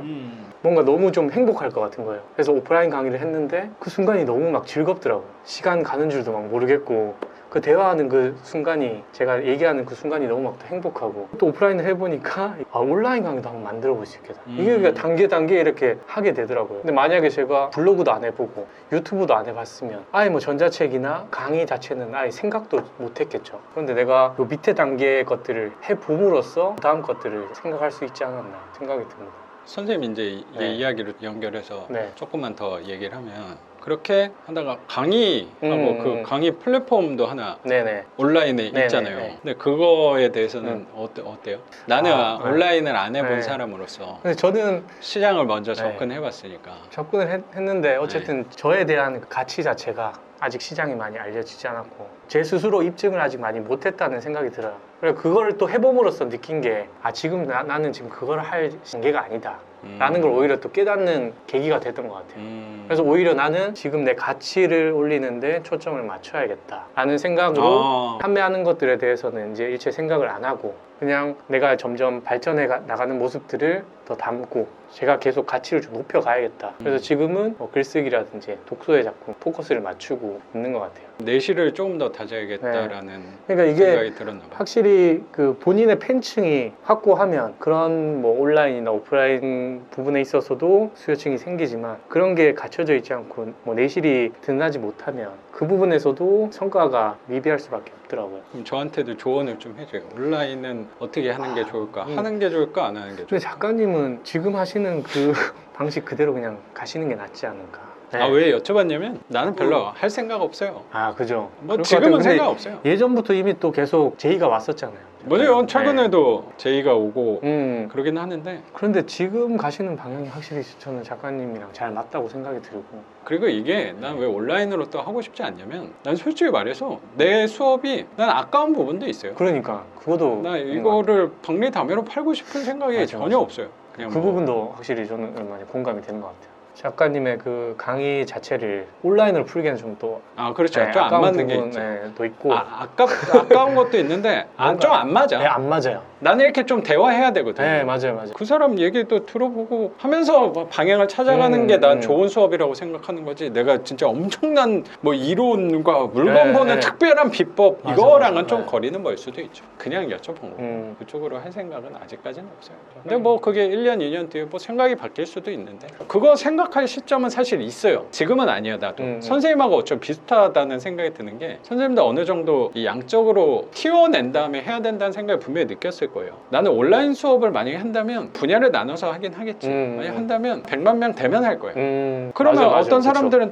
뭔가 너무 좀 행복할 것 같은 거예요. 그래서 오프라인 강의를 했는데 그 순간이 너무 막 즐겁더라고요. 시간 가는 줄도 막 모르겠고, 그 대화하는 그 순간이, 제가 얘기하는 그 순간이 너무 막 행복하고, 또 오프라인을 해보니까 온라인 강의도 한번 만들어 볼 수 있겠다. 이게 그냥 단계 이렇게 하게 되더라고요. 근데 만약에 제가 블로그도 안 해보고 유튜브도 안 해봤으면 아예 뭐 전자책이나 강의 자체는 아예 생각도 못 했겠죠. 그런데 내가 요 밑에 단계의 것들을 해봄으로써 다음 것들을 생각할 수 있지 않았나 생각이 듭니다. 선생님 이제 이 네. 이야기를 연결해서 네. 조금만 더 얘기를 하면, 그렇게 하다가 강의하고 그 강의 플랫폼도 하나 네네. 온라인에 네네, 있잖아요. 네. 근데 그거에 대해서는 어때요? 나는 네. 온라인을 안 해본 네. 사람으로서 근데 저는 시장을 먼저 네. 접근해봤으니까. 접근을 했는데 어쨌든 저에 대한 가치 자체가 아직 시장이 많이 알려지지 않았고, 제 스스로 입증을 아직 많이 못했다는 생각이 들어요. 그래서 그걸 또 해봄으로써 느낀 게, 지금 나는 지금 그걸 할 단계가 아니다 라는 걸 오히려 또 깨닫는 계기가 됐던 것 같아요. 그래서 오히려 나는 지금 내 가치를 올리는데 초점을 맞춰야겠다 라는 생각으로 판매하는 것들에 대해서는 이제 일체 생각을 안 하고, 그냥 내가 점점 발전해 나가는 모습들을 더 담고 제가 계속 가치를 좀 높여가야겠다. 그래서 지금은 뭐 글쓰기라든지 독서에 자꾸 포커스를 맞추고 있는 것 같아요. 내실을 조금 더 다져야겠다라는 그러니까 이게 생각이 들었나 봐요. 확실히 그 본인의 팬층이 확고하면 그런 뭐 온라인이나 오프라인 부분에 있어서도 수요층이 생기지만, 그런 게 갖춰져 있지 않고 뭐 내실이 드러나지 못하면 그 부분에서도 성과가 미비할 수밖에 없더라고요. 그럼 저한테도 조언을 좀 해줘요. 온라인은 어떻게 하는 게 좋을까? 하는 게 좋을까? 안 하는 게 근데 좋을까? 작가님은 지금 하시는 그 방식 그대로 그냥 가시는 게 낫지 않을까. 네. 왜 여쭤봤냐면 나는 별로 할 생각 없어요. 그죠. 뭐 그럴 것 지금은 같아요. 근데 생각 없어요. 예전부터 이미 또 계속 제의가 왔었잖아요. 뭐죠? 최근에도 제의가 오고 네. 그러긴 하는데, 그런데 지금 가시는 방향이 확실히 저는 작가님이랑 잘 맞다고 생각이 들고. 그리고 이게 난 왜 온라인으로 또 하고 싶지 않냐면, 난 솔직히 말해서 내 수업이 난 아까운 부분도 있어요. 그러니까 그것도 나 있는 것 이거를 박리담회로 팔고 싶은 생각이 맞아, 전혀 맞아. 없어요. 그냥 그 뭐 부분도 확실히 저는 많이 공감이 되는 것 같아요. 작가님의 그 강의 자체를 온라인으로 풀기에는 좀 또 그렇죠. 좀 안 맞는 게 있죠. 또 있고. 아까운 것도 있는데 좀 안 맞아. 네, 안 맞아요. 나는 이렇게 좀 대화해야 되거든. 네, 맞아요. 그 사람 얘기도 들어보고 하면서 뭐 방향을 찾아가는 게 난 좋은 수업이라고 생각하는 거지. 내가 진짜 엄청난 뭐 이론과 물건 보는 네. 특별한 비법 맞아, 이거랑은 맞아. 좀 네. 거리는 멀 수도 있죠. 그냥 여쭤본 거고 그쪽으로 할 생각은 아직까지는 없어요. 근데 음. 뭐 그게 1년, 2년 뒤에 뭐 생각이 바뀔 수도 있는데, 그거 생각할 시점은 사실 있어요. 지금은 아니야 나도. 선생님하고 어쩜 비슷하다는 생각이 드는 게, 선생님도 어느 정도 이 양적으로 키워낸 다음에 해야 된다는 생각을 분명히 느꼈을 거예요. 나는 온라인 수업을 만약에 한다면 분야를 나눠서 하긴 하겠지. 만약 한다면 100만 명 되면 할 거예요. 그러면 맞아, 어떤 그쵸. 사람들은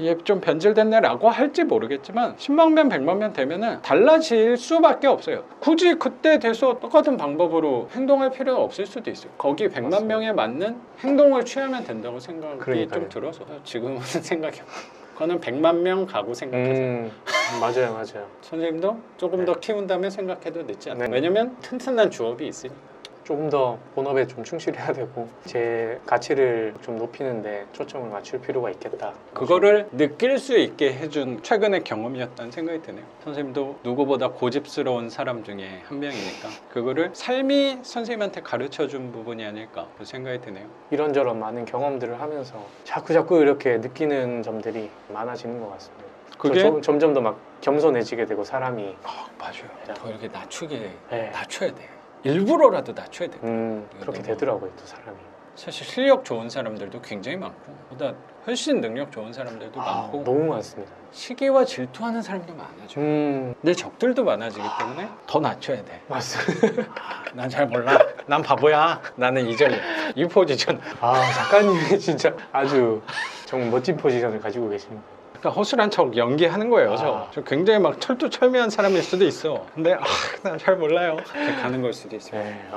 얘 좀 변질됐네 라고 할지 모르겠지만, 10만 명, 100만 명 되면은 달라질 수밖에 없어요. 굳이 그때 돼서 똑같은 방법으로 행동할 필요가 없을 수도 있어요. 거기 100만 맞습니다. 명에 맞는 행동을 취하면 된다고 생각이 그러니까요. 좀 들어서 지금은 생각이 없어요. 그거는 100만 명 가고 생각하세요. 맞아요. 선생님도 조금 더 키운 다음에 생각해도 늦지 않아요. 네. 왜냐면 튼튼한 주업이 있으니까. 조금 더 본업에 좀 충실해야 되고 제 가치를 좀 높이는데 초점을 맞출 필요가 있겠다. 그거를 느낄 수 있게 해준 최근의 경험이었다는 생각이 드네요. 선생님도 누구보다 고집스러운 사람 중에 한 명이니까 그거를 삶이 선생님한테 가르쳐준 부분이 아닐까 그 생각이 드네요. 이런저런 많은 경험들을 하면서 자꾸 이렇게 느끼는 점들이 많아지는 것 같습니다. 그게 점점 더 막 겸손해지게 되고 사람이 맞아요. 더 이렇게 낮추게 네. 낮춰야 돼. 일부러라도 낮춰야 돼. 그렇게 너무- 되더라고요 또 사람이. 사실 실력 좋은 사람들도 굉장히 많고, 보다 훨씬 능력 좋은 사람들도 많고, 너무 많습니다. 시기와 질투하는 사람도 많아져. 내 적들도 많아지기 때문에 더 낮춰야 돼. 맞습니다. 난 잘 몰라. 난 바보야. 나는 이 포지션. 작가님이 진짜 아주 정말 멋진 포지션을 가지고 계십니다. 그러니까 허술한 척 연기하는 거예요. 저 굉장히 막 철두철미한 사람일 수도 있어. 근데 난 잘 몰라요. 이렇게 가는 걸 수도 있어요. 네,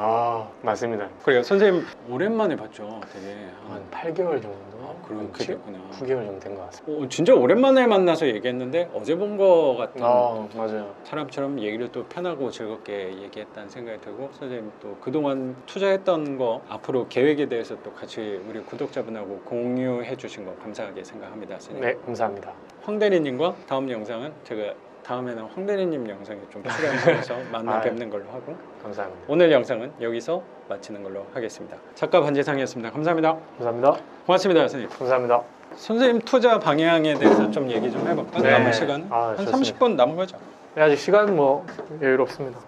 맞습니다. 그래요. 선생님 오랜만에 봤죠. 되게 한 8개월 정도? 그렇게 됐구나. 9개월 정도 된 것 같습니다. 진짜 오랜만에 만나서 얘기했는데 어제 본 거 같은 맞아요. 사람처럼 얘기를 또 편하고 즐겁게 얘기했다는 생각이 들고, 선생님 또 그동안 투자했던 거 앞으로 계획에 대해서 또 같이 우리 구독자분하고 공유해 주신 거 감사하게 생각합니다. 선생님. 네, 감사합니다. 황 대리님과 다음 영상은 제가 다음에는 황 대리님 영상에 좀 출연해서 만나 뵙는 걸로 하고, 감사합니다. 오늘 영상은 여기서 마치는 걸로 하겠습니다. 작가 반지상이었습니다. 감사합니다. 감사합니다. 고맙습니다, 선생님. 감사합니다. 선생님 투자 방향에 대해서 좀 얘기 좀 해볼까? 네. 남은 시간은 한 좋습니다. 30분 남은 거죠? 네, 아직 시간 뭐 여유롭습니다.